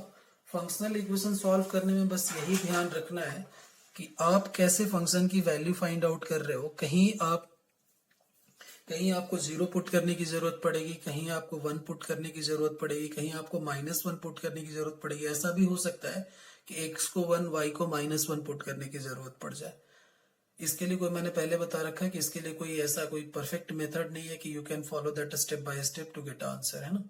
फंक्शनल इक्वेशन सॉल्व करने में बस यही ध्यान रखना है कि आप कैसे फंक्शन की वैल्यू फाइंड आउट कर रहे हो। कहीं आपको 0 पुट करने की जरूरत पड़ेगी, कहीं आपको 1 पुट करने की जरूरत पड़ेगी, कहीं आपको -1 पुट करने की जरूरत पड़ेगी। ऐसा भी हो सकता है कि x को 1, y को -1 पुट करने की जरूरत पड़ जाए। इसके लिए कोई, मैंने पहले बता रखा है कि इसके लिए कोई ऐसा कोई परफेक्ट मेथड नहीं है कि you can follow that step by step to get answer, है ना।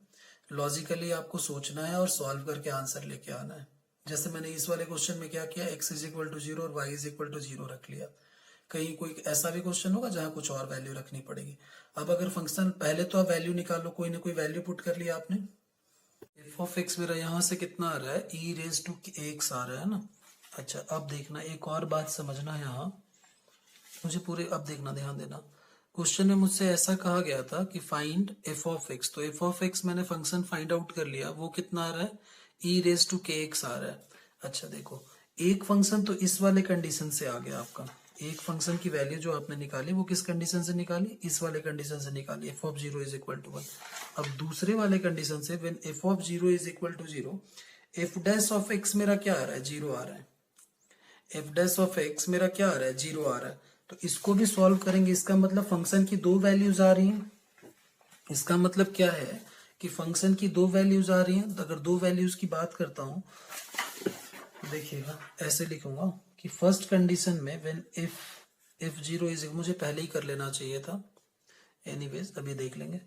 लॉजिकली आपको सोचना है और सॉल्व करके आंसर लेके आना है। जैसे मैंने इस वाले क्वेश्चन में क्या किया, x इज इक्वल टू 0 और y इज इक्वल टू 0 रख लिया। कहीं कोई ऐसा भी क्वेश्चन होगा जहां कुछ और वैल्यू रखनी पड़ेगी। अब अगर फंक्शन, पहले तो आप वैल्यू निकालो, कोई ना कोई वैल्यू पुट कर लिया आपने। एफ ऑफ एक्स मेरा यहाँ से कितना आ रहा है, ई रेज टू एक्स आ रहा है ना। अच्छा अब देखना, एक और बात समझना है यहाँ, मुझे पूरे अब देखना, ध्यान देना। क्वेश्चन में मुझसे ऐसा कहा गया था कि फाइंड एफ ऑफ एक्स, तो एफ ऑफ एक्स मैंने फंक्शन फाइंड आउट कर लिया, वो कितना आ रहा है, ई रेज टू के एक्स आ रहा है। अच्छा देखो, एक फंक्शन तो इस वाले कंडीशन से आ गया आपका, एक फंक्शन की वैल्यू जो आपने निकाली वो किस कंडीशन से निकाली, इस वाले कंडीशन से निकाली, F of zero is equal to 1। अब दूसरे वाले कंडीशन से when F of zero is equal to 0, F dash of X मेरा क्या आ रहा है, 0 आ रहा है। एफ डैश ऑफ एक्स मेरा क्या आ रहा है, 0 आ रहा है। तो इसको भी सॉल्व करेंगे, इसका मतलब फंक्शन की दो वैल्यूज आ रही हैं। इसका मतलब क्या है कि फंक्शन की दो वैल्यूज आ रही हैं। तो अगर दो वैल्यूज की बात करता हूं, देखिएगा ऐसे लिखूंगा कि फर्स्ट कंडीशन में व्हेन इफ जीरो इज, मुझे पहले ही कर लेना चाहिए था, एनीवेज अभी देख लेंगे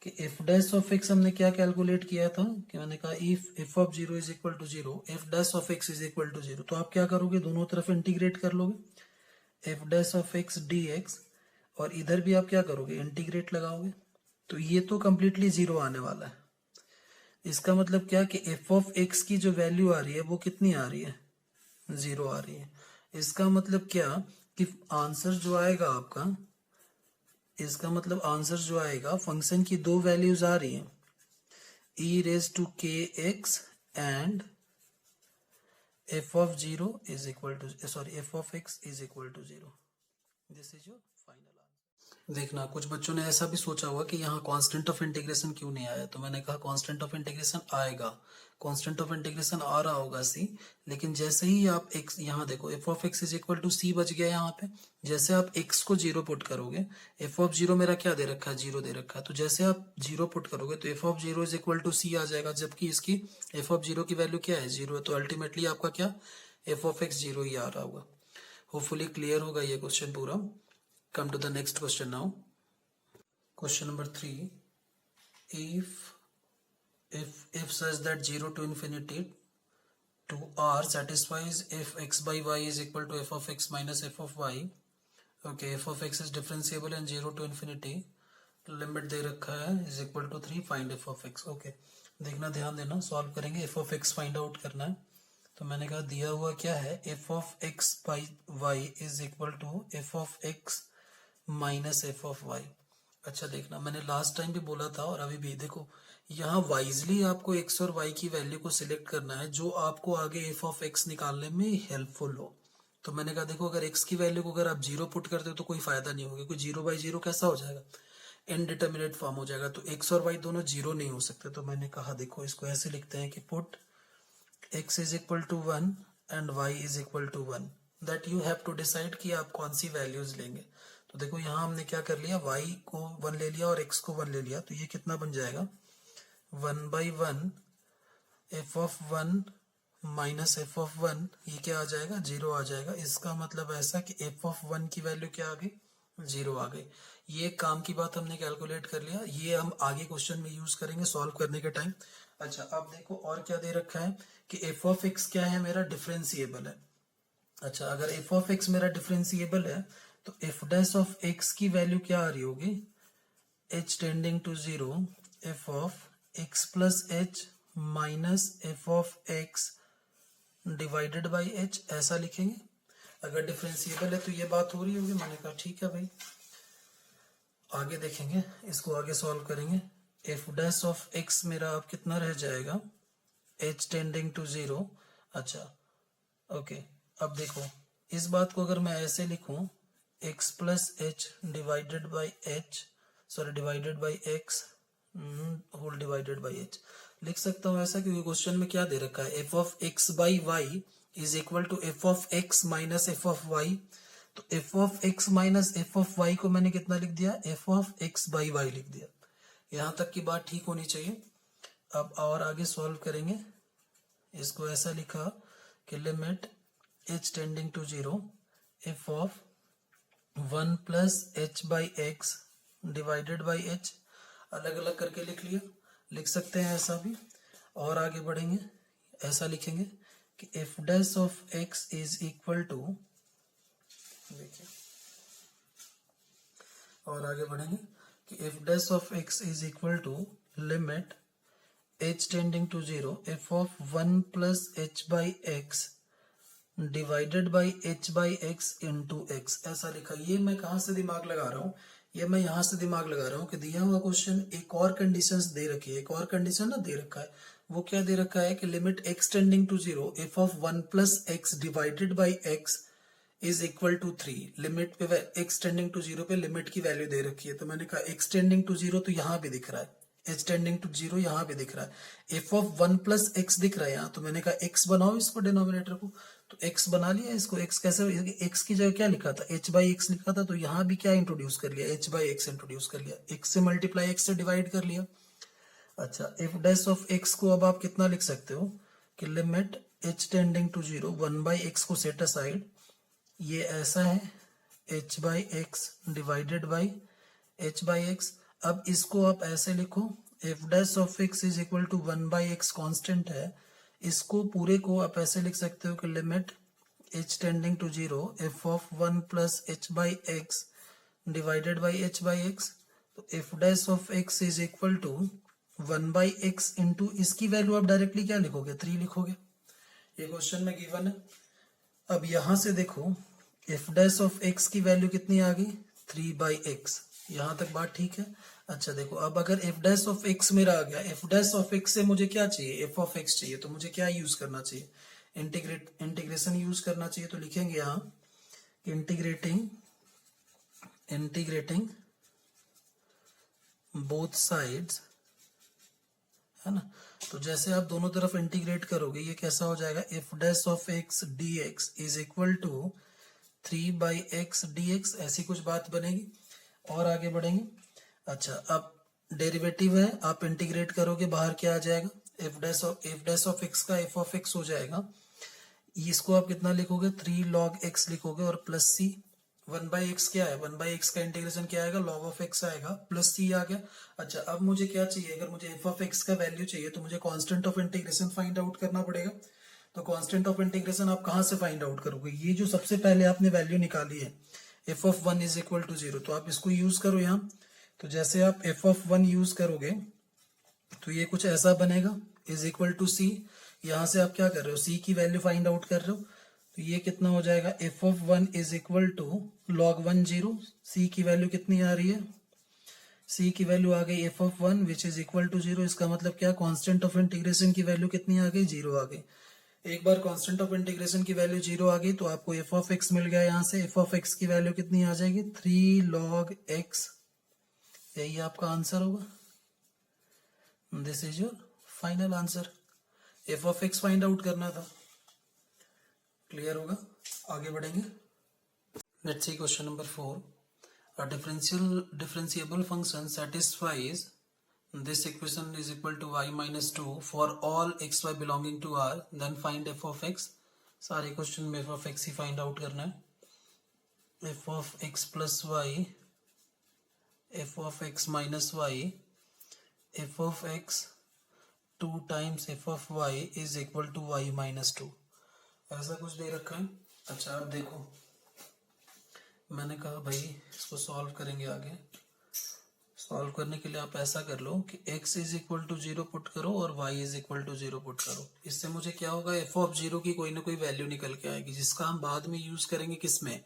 कि एफ डैश ऑफ एक्स हमने क्या कैलकुलेट किया था, कि मैंने कहा if F of zero is equal to 0, F dash of x is equal to 0। तो आप क्या करोगे, दोनों तरफ इंटीग्रेट कर लोगे, F dash of X D x, और इधर भी आप क्या करोगे, इंटीग्रेट लगाओगे। तो ये तो कंप्लीटली 0 आने वाला है। इसका मतलब क्या कि एफ ऑफ एक्स की जो वैल्यू आ रही है वो कितनी आ रही है, 0 आ रही है। इसका मतलब क्या कि आंसर जो आएगा आपका, इसका मतलब आंसर जो आएगा, फंक्शन की दो वैल्यूज आ रही हैं, E raise to K X and F of zero is equal to, sorry F of x is equal to 0। This is your final answer. देखना, कुछ बच्चों ने ऐसा भी सोचा होगा कि यहाँ कांस्टेंट ऑफ इंटीग्रेशन क्यों नहीं आया, तो मैंने कहा कांस्टेंट ऑफ इंटीग्रेशन आएगा, कांस्टेंट ऑफ इंटीग्रेशन आ रहा होगा सी, लेकिन जैसे ही आप एक्स, यहाँ देखो F of x is equal to C बच गया यहाँ पे, जैसे आप एक्स को 0 पुट करोगे, एफ ऑफ 0 मेरा क्या दे रखा है, 0 दे रखा है, तो जैसे आप 0 पुट करोगे तो F of 0 is equal to C आ जाएगा, जबकि इसकी एफ ऑफ 0 की वैल्यू क्या है, 0 है। तो अल्टीमेटली आपका क्या, एफ ऑफ एक्स 0 ही आ रहा होगा। होपफुली क्लियर होगा ये क्वेश्चन पूरा। Come to the next question now. Question number 3. If such that 0 to infinity to r satisfies if x by y is equal to f of x minus f of y. Okay, f of x is differentiable in 0 to infinity. Limit दे रखा है is equal to 3, find F of X. Okay, देखना, ध्यान देना, solve करेंगे, F of X find out करना है। तो मैंने कहा दिया हुआ क्या है, F of X by Y is equal to F of x minus F of Y. अच्छा देखना, मैंने लास्ट टाइम भी बोला था और अभी भी देखो, यहाँ वाइजली आपको एक्स और वाई की वैल्यू को सिलेक्ट करना है जो आपको आगे एफ ऑफ एक्स निकालने में हेल्पफुल हो। तो मैंने कहा देखो, अगर एक्स की वैल्यू को अगर आप 0 पुट करते हो तो कोई फायदा नहीं होगा, क्योंकि 0/0 कैसा हो जाएगा, इनडिटर्मिनेट फॉर्म हो जाएगा। तो एक्स और वाई दोनों 0 नहीं हो सकते। तो मैंने कहा देखो, इसको ऐसे लिखते हैं कि put x is equal to 1 and y is equal to 1, that you have to decide कि आप कौन सी वैल्यूज लेंगे। तो देखो यहाँ हमने क्या कर लिया, y को 1 ले लिया और x को 1 ले लिया, तो ये कितना बन जाएगा, 1/1 f of 1 minus F of 1, ये क्या आ जाएगा, 0 आ जाएगा। इसका मतलब ऐसा कि एफ ऑफ 1 की वैल्यू क्या आ गई, 0 आ गई। ये काम की बात हमने कैलकुलेट कर लिया, ये हम आगे क्वेश्चन में यूज करेंगे सॉल्व करने के टाइम। अच्छा, अब देखो और क्या दे रखा है कि एफ ऑफ एक्स क्या है, मेरा डिफरेंशिएबल है। अच्छा, अगर एफ ऑफ एक्स मेरा डिफरेंशिएबल है तो एफ डैश ऑफ एक्स की वैल्यू क्या आ रही होगी, h tending to 0 F of x plus H minus F of x divided by H, ऐसा लिखेंगे। अगर डिफरेंशिएबल है तो ये बात हो रही होगी। मैंने कहा ठीक है भाई, आगे देखेंगे, इसको आगे सॉल्व करेंगे। एफ डैश ऑफ एक्स मेरा अब कितना रह जाएगा, h टेंडिंग टू 0। अच्छा ओके, अब देखो, इस बात को अगर मैं ऐसे लिखूं, x plus H divided by H, sorry divided by X whole divided by H, लिख सकता हूँ ऐसा, क्योंकि क्वेश्चन में क्या दे रखा है, F of X by Y is equal to F of x minus F of Y. तो F of x minus F of Y को मैंने कितना लिख दिया, F of X by Y लिख दिया। यहाँ तक की बात ठीक होनी चाहिए। अब और आगे सॉल्व करेंगे, इसको ऐसा लिखा कि limit h tending to 0 F of 1 plus H by X divided by H, अलग अलग करके लिख लिया, लिख सकते हैं ऐसा भी। और आगे बढ़ेंगे, ऐसा लिखेंगे कि F dash of x is equal to, देखिए, और आगे बढ़ेंगे कि F dash of x is equal to limit h tending to 0 F of 1 plus H by X divided by H by X into X, ऐसा लिखा। ये मैं कहाँ से दिमाग लगा रहा हूँ, ये मैं यहाँ से दिमाग लगा रहा हूँ कि दिया हुआ क्वेश्चन एक और कंडीशंस दे रखी है, एक और कंडीशन ना दे रखा है। वो क्या दे रखा है कि limit x tending to 0 F of 1 plus X divided by X is equal to 3। Limit पे x टेंडिंग टू 0 पे लिमिट की वैल्यू दे रखी है। तो मैंने कहा x टेंडिंग टू 0 तो यहाँ भी दिख रहा है, h टेंडिंग टू 0 यहाँ भी दिख रहा है, एफ ऑफ 1 प्लस एक्स दिख रहा है यहाँ। तो मैंने कहा x बनाओ इसको, डिनोमिनेटर को, तो x बना लिया। इसको x कैसे, x की जगह क्या लिखा था, h बाई एक्स लिखा था, तो यहाँ भी क्या इंट्रोड्यूस कर लिया, h बाई एक्स इंट्रोड्यूस कर लिया, x से मल्टीप्लाई x से डिवाइड कर लिया। अच्छा, एफ डैश ऑफ x को अब आप कितना लिख सकते हो कि limit h tending to 0 1 by X को सेट असाइड, ये ऐसा है h by X divided by h by X. अब इसको आप ऐसे लिखो, F dash of x is equal to 1 by X constant है, इसको पूरे को आप ऐसे लिख सकते हो कि limit h tending to 0 F of 1 plus H by X divided by H by X. तो F dash of x is equal to 1 by X into, इसकी वैल्यू आप डायरेक्टली क्या लिखोगे, 3 लिखोगे, ये क्वेश्चन में गिवन है। अब यहां से देखो, एफ डैश ऑफ एक्स की वैल्यू कितनी आ गई, 3 बाई एक्स, यहां तक बात ठीक है। अच्छा देखो, अब अगर एफ डैश ऑफ एक्स मेरा आ गया, एफ डैश ऑफ एक्स से मुझे क्या चाहिए, एफ ऑफ एक्स चाहिए, तो मुझे क्या यूज करना चाहिए, इंटीग्रेशन यूज करना चाहिए। तो लिखेंगे यहाँ कि इंटीग्रेटिंग बोथ साइड्स, है ना। तो जैसे आप दोनों तरफ इंटीग्रेट करोगे, ये कैसा हो जाएगा, F dash of X D X is equal to 3 by X D X, ऐसी कुछ बात बनेगी। और आगे बढ़ेंगे। अच्छा, अब डेरिवेटिव है, आप इंटीग्रेट करोगे, बाहर क्या आ जाएगा, एफ डैश ऑफ एक्स का एफ ऑफ एक्स हो जाएगा। इसको आप कितना लिखोगे, 3 लॉग एक्स लिखोगे और प्लस सी, 1 बाई एक्स क्या है, 1 बाई एक्स का इंटीग्रेशन क्या आएगा, लॉग ऑफ एक्स आएगा, प्लस सी आ गया। अच्छा, अब मुझे क्या चाहिए, अगर मुझे एफ ऑफ एक्स का वैल्यू चाहिए तो मुझे constant of integration find out करना पड़ेगा। तो कांस्टेंट ऑफ इंटीग्रेशन आप कहाँ से फाइंड आउट करोगे, ये जो सबसे पहले आपने वैल्यू निकाली है F of 1 is equal to 0, तो आप इसको यूज करो यहाँ तो जैसे आप एफ ऑफ वन यूज करोगे तो ये कुछ ऐसा बनेगा, इज इक्वल टू सी। यहां से आप क्या कर रहे हो, सी की वैल्यू फाइंड आउट कर रहे हो, तो ये कितना हो जाएगा, F of one is equal to log one zero. C की वैल्यू कितनी आ रही है, सी की वैल्यू आ गई F of one which is equal to zero. इसका मतलब क्या, कांस्टेंट ऑफ इंटीग्रेशन की वैल्यू कितनी आ गई, जीरो आ गई। एक बार कांस्टेंट ऑफ इंटीग्रेशन की वैल्यू जीरो आ गई तो आपको एफ ऑफ एक्स मिल गया। यहाँ से एफ ऑफ एक्स की वैल्यू कितनी आ जाएगी, 3 log x। यही आपका आंसर होगा, this is your final answer. F of X find out करना था। क्लियर होगा, आगे बढ़ेंगे। Let's see question number 4। A differentiable function satisfies this equation is equal to y minus 2 for all xy belonging to R, then find f of x। सारे question में f of x he find out करना है। f of x plus y, f of x minus y, f of x 2 times f of y is equal to y minus 2। ऐसा कुछ दे रखा है। अच्छा आप देखो, मैंने कहा भाई इसको सॉल्व करेंगे आगे। सॉल्व करने के लिए आप ऐसा कर लो कि x is equal to zero put करो और y is equal to zero put करो। इससे मुझे क्या होगा, f ऑफ जीरो की कोई ना कोई वैल्यू निकल के आएगी, जिसका हम बाद में यूज करेंगे किसमें,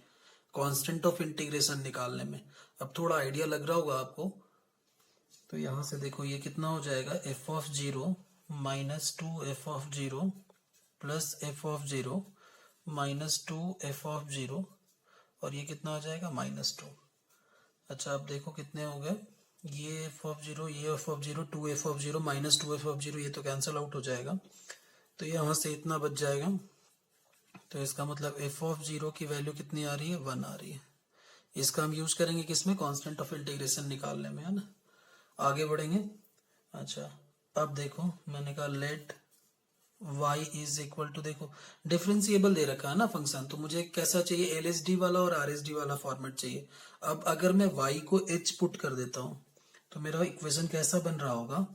कांस्टेंट ऑफ इंटीग्रेशन निकालने में। अब थोड़ा आइडिया लग रहा होगा आपको। तो यहां से देखो ये कितना हो जाएगा, f of zero minus two F of zero plus F of zero minus two F of zero, और ये कितना हो जाएगा, -2। अच्छा आप देखो कितने हो गए, ये एफ ऑफ जीरो, ये F of zero, 2 F of zero minus 2 F of zero, ये तो कैंसिल आउट हो जाएगा। तो यहाँ से इतना बच जाएगा। तो इसका मतलब एफ ऑफ जीरो की वैल्यू कितनी आ रही है, 1 आ रही है। इसका हम यूज करेंगे किसमें, कांस्टेंट ऑफ इंटीग्रेशन निकालने में, है ना। आगे बढ़ेंगे। अच्छा अब देखो मैंने कहा let y is equal to, देखो डिफरेंशिएबल दे रखा है ना फंक्शन, तो मुझे कैसा चाहिए, LSD वाला और RSD वाला फॉर्मेट चाहिए। अब अगर मैं y को h पुट कर देता हूं तो मेरा इक्वेशन कैसा बन रहा होगा,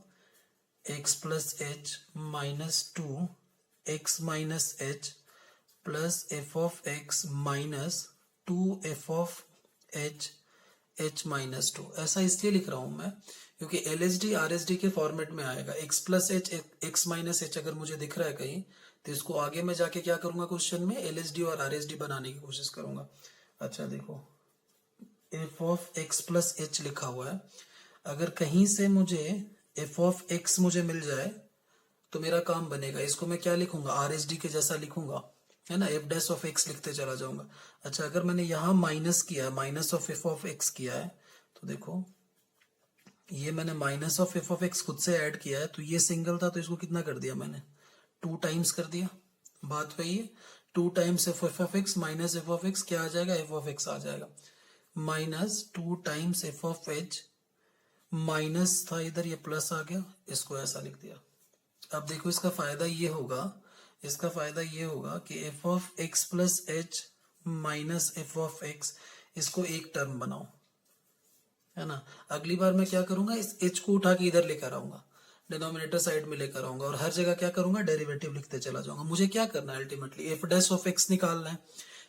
x plus H minus two x minus H plus F of x minus two F of H h minus two. ऐसा इसलिए लिख रहा हूं मैं क्योंकि LSD RSD के फॉर्मेट में आएगा। x plus H x minus H अगर मुझे दिख रहा है कहीं, तो इसको आगे मैं जाके क्या करूंगा, क्वेश्चन में LSD और RSD बनाने की कोशिश करूंगा। अच्छा देखो f of x plus H लिखा हुआ है, अगर कहीं से मुझे f ऑफ x मुझे मिल जाए तो मेरा काम बनेगा। इसको मैं क्या लिखूंगा, RSD के जैसा लिखूंगा, है ना, एफ डैश ऑफ एक्स लिखते चला जाऊंगा। अच्छा अगर मैंने यहाँ माइनस किया है, minus of F of x किया है, तो देखो ये मैंने minus of F of x खुद से ऐड किया है, तो ये सिंगल था तो इसको कितना कर दिया मैंने, 2 टाइम्स कर दिया। बात वही है, 2 times F of x minus F of x क्या आ जाएगा, एफ ऑफ एक्स आ जाएगा, minus 2 times F of H, minus था इधर ये प्लस आ गया, इसको ऐसा लिख दिया। अब देखो इसका फायदा ये होगा, इसका फायदा ये होगा कि F of x plus H minus F of x, इसको एक टर्म बनाओ, है ना। अगली बार मैं क्या करूंगा, इस एच को उठा के इधर लेकर आऊंगा, डिनोमिनेटर साइड में लेकर आऊंगा, और हर जगह क्या करूंगा, डेरिवेटिव लिखते चला जाऊंगा। मुझे क्या करना है, ultimately F dash of x निकालना है।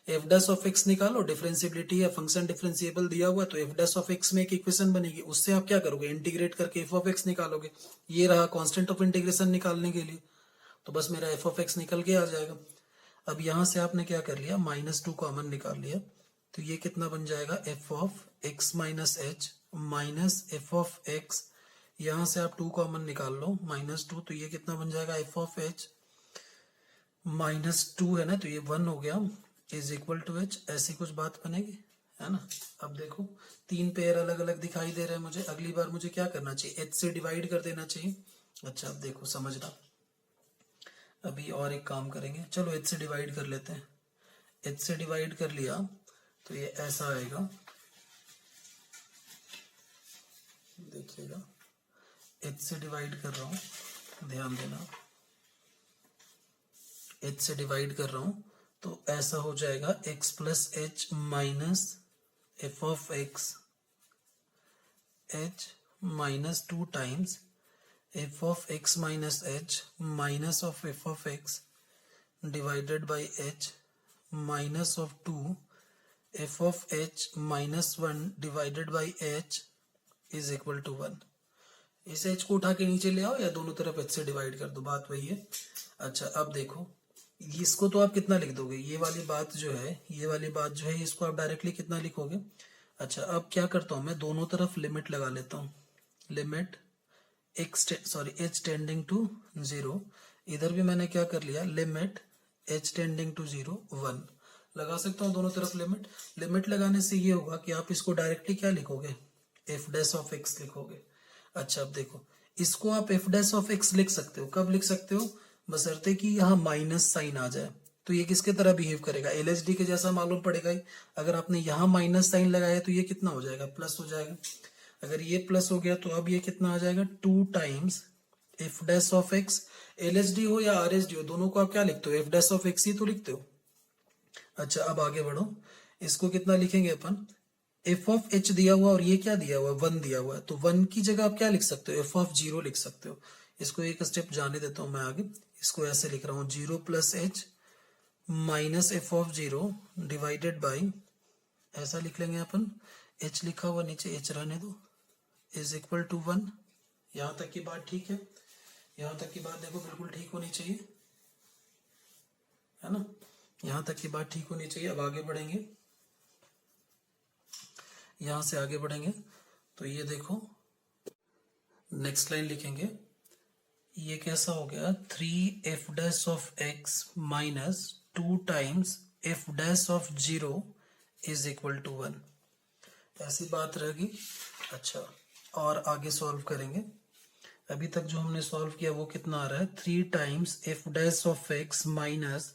एफ डैश ऑफ एक्स निकालो, डिफरेंशिएबिलिटी है, फंक्शन डिफरेंशिएबल दिया हुआ, तो एफ डैश ऑफ एक्स में एक इक्वेशन बनेगी, उससे आप क्या करोगे, इंटीग्रेट करके एफ ऑफ एक्स निकालोगे। ये रहा कांस्टेंट ऑफ इंटीग्रेशन निकालने के लिए, तो बस मेरा एफ ऑफ एक्स निकल के आ जाएगा। अब यहां से आपने क्या कर लिया, -2 कॉमन निकाल लिया, तो ये कितना बन जाएगा, F of x minus H minus F of x, यहां से आप 2 कॉमन निकाल लो, -2, तो ये कितना बन जाएगा, एफ ऑफ एच -2 है ना, तो ये 1 हो गया, इज इक्वल टू एच। ऐसी कुछ बात बनेगी, है ना। अब देखो 3 पेयर अलग अलग दिखाई दे रहे हैं मुझे, अगली बार मुझे क्या करना चाहिए, एच से डिवाइड कर देना चाहिए। अच्छा अब देखो समझना, अभी और एक काम करेंगे, चलो एच से डिवाइड कर लेते हैं। एच से डिवाइड कर लिया तो ये ऐसा आएगा, देखिएगा एच से डिवाइड कर रहा हूं, ध्यान देना, एच से डिवाइड कर रहा हूं तो ऐसा हो जाएगा, X plus H minus F of X H minus 2 times F of x minus H minus of F of x divided by H minus of 2 F of H -1 divided by H is equal to 1। इस h को उठा के नीचे ले आओ या दोनों तरफ h से डिवाइड कर दो, बात वही है। अच्छा अब देखो, इसको तो आप कितना लिख दोगे, ये वाली बात जो है, ये वाली बात जो है, इसको आप डायरेक्टली कितना लिखोगे। अच्छा अब क्या करता हूं मैं, दोनों तरफ लिमिट लगा लेता हूं। Limit h tending to 0। इधर भी मैंने क्या कर लिया, लिमिट h टेंडिंग टू 0 1 लगा सकता हूँ दोनों तरफ लिमिट। लिमिट लगाने से ये होगा कि आप इसको डायरेक्टली क्या लिखोगे, एफ डैश ऑफ एक्स लिखोगे। अच्छा अब देखो, इसको आप एफ डैश ऑफ एक्स लिख सकते हो, कब लिख सकते हो, बशर्ते कि यहाँ माइनस साइन आ जाए। तो ये किसके तरह बिहेव करेगा, एलएचडी के जैसा मालूम पड़ेगा ही। अगर आपने यहाँ माइनस साइन लगाया तो ये कितना हो जाएगा, प्लस हो जाएगा। अगर ये प्लस हो गया तो अब ये कितना आ जाएगा, 2 times F dash of x. LHD हो या आरएचडी हो, दोनों को आप क्या लिखते हो, एफ डैश ऑफ एक्स ही तो लिखते हो। अच्छा अब आगे बढ़ो, इसको कितना लिखेंगे अपन, एफ ऑफ एच दिया हुआ और ये क्या दिया हुआ है, 1 दिया हुआ है, तो 1 की जगह आप क्या लिख सकते हो, एफ ऑफ 0 लिख सकते हो। इसको एक स्टेप जाने देता हूं मैं आगे, इसको ऐसे लिख रहा हूं, 0 plus H minus F of 0 divided by, ऐसा लिख लेंगे अपन, एच लिखा हुआ नीचे एच रहने दो, इज इक्वल टू 1। यहां तक की बात ठीक है, यहां तक की बात देखो बिल्कुल ठीक होनी चाहिए, है ना, यहां तक की बात ठीक होनी चाहिए। अब आगे बढ़ेंगे, यहां से आगे बढ़ेंगे तो ये देखो, नेक्स्ट लाइन लिखेंगे, ये कैसा हो गया, 3 F dash of x minus 2 times F dash of 0 is equal to 1, ऐसी बात रहेगी। अच्छा और आगे सॉल्व करेंगे, अभी तक जो हमने सॉल्व किया वो कितना आ रहा है, 3 times F dash of x minus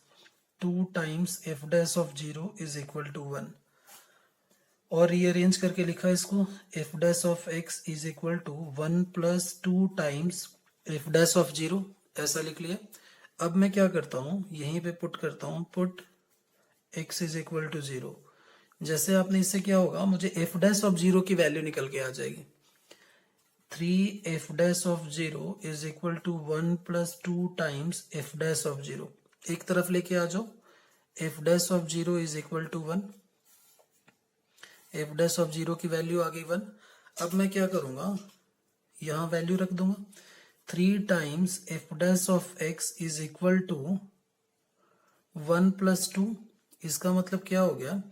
2 times F dash of 0 is equal to 1। और रीअरेंज करके लिखा इसको, F dash of x is equal to 1 plus 2 times F dash of 0, ऐसा लिख लिया। अब मैं क्या करता हूं, यहीं पे पुट करता हूं, put x is equal to 0। जैसे आपने इससे क्या होगा, मुझे एफ डैश ऑफ 0 की वैल्यू निकल के आ जाएगी, 3 F dash of 0 is equal to 1 plus 2 times F dash of 0। एक तरफ लेके आ जाओ, F dash of 0 is equal to 1, F dash of 0 की वैल्यू आ गई 1। अब मैं क्या करूंगा, यहां वैल्यू रख दूंगा, 3 times F dash of x is equal to 1 plus 2। इसका मतलब क्या हो गया,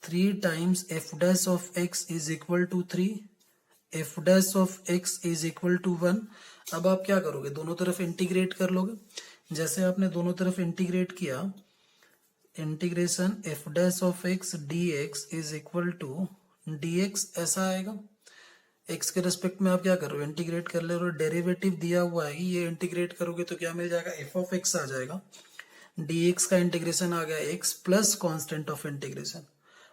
3 times F dash of x is equal to 3, F dash of x is equal to 1। अब आप क्या करोगे, दोनों तरफ इंटीग्रेट कर लोगे। जैसे आपने दोनों तरफ इंटीग्रेट किया, integration F dash of X D X is equal to D X, ऐसा आएगा। एक्स के रिस्पेक्ट में आप क्या करो, इंटीग्रेट कर ले रहे हो, डेरिवेटिव दिया हुआ है, ये इंटीग्रेट करोगे तो क्या मिल जाएगा, एफ ऑफ एक्स आ जाएगा, dx का इंटीग्रेशन आ गया x plus constant of integration.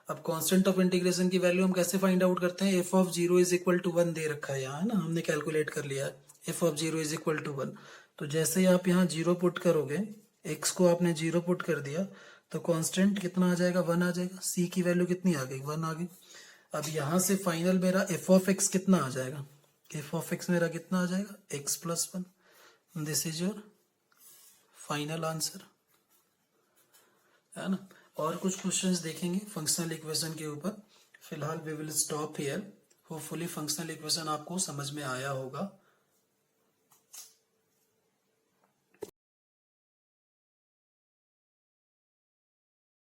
अब कांस्टेंट ऑफ इंटीग्रेशन की वैल्यू हम कैसे फाइंड आउट करते हैं, F of 0 is equal to 1 दे रखा है यहाँ, है ना, हमने कैलकुलेट कर लिया है, F of 0 is equal to 1। तो जैसे ही आप यहाँ 0 पुट करोगे, x को आपने 0 पुट कर दिया तो कांस्टेंट कितना आ जाएगा, 1 आ जाएगा, c की वैल्यू कितनी आ गई, 1 आ गई। अब यहाँ से फाइनल मेरा एफ ऑफ एक्स कितना आ जाएगा, एफ ऑफ एक्स मेरा कितना आ जाएगा, x plus 1। This is your final answer, है ना। और कुछ क्वेश्चंस देखेंगे फंक्शनल इक्वेशन के ऊपर, फिलहाल we will stop here. Hopefully functional equation आपको समझ में आया होगा।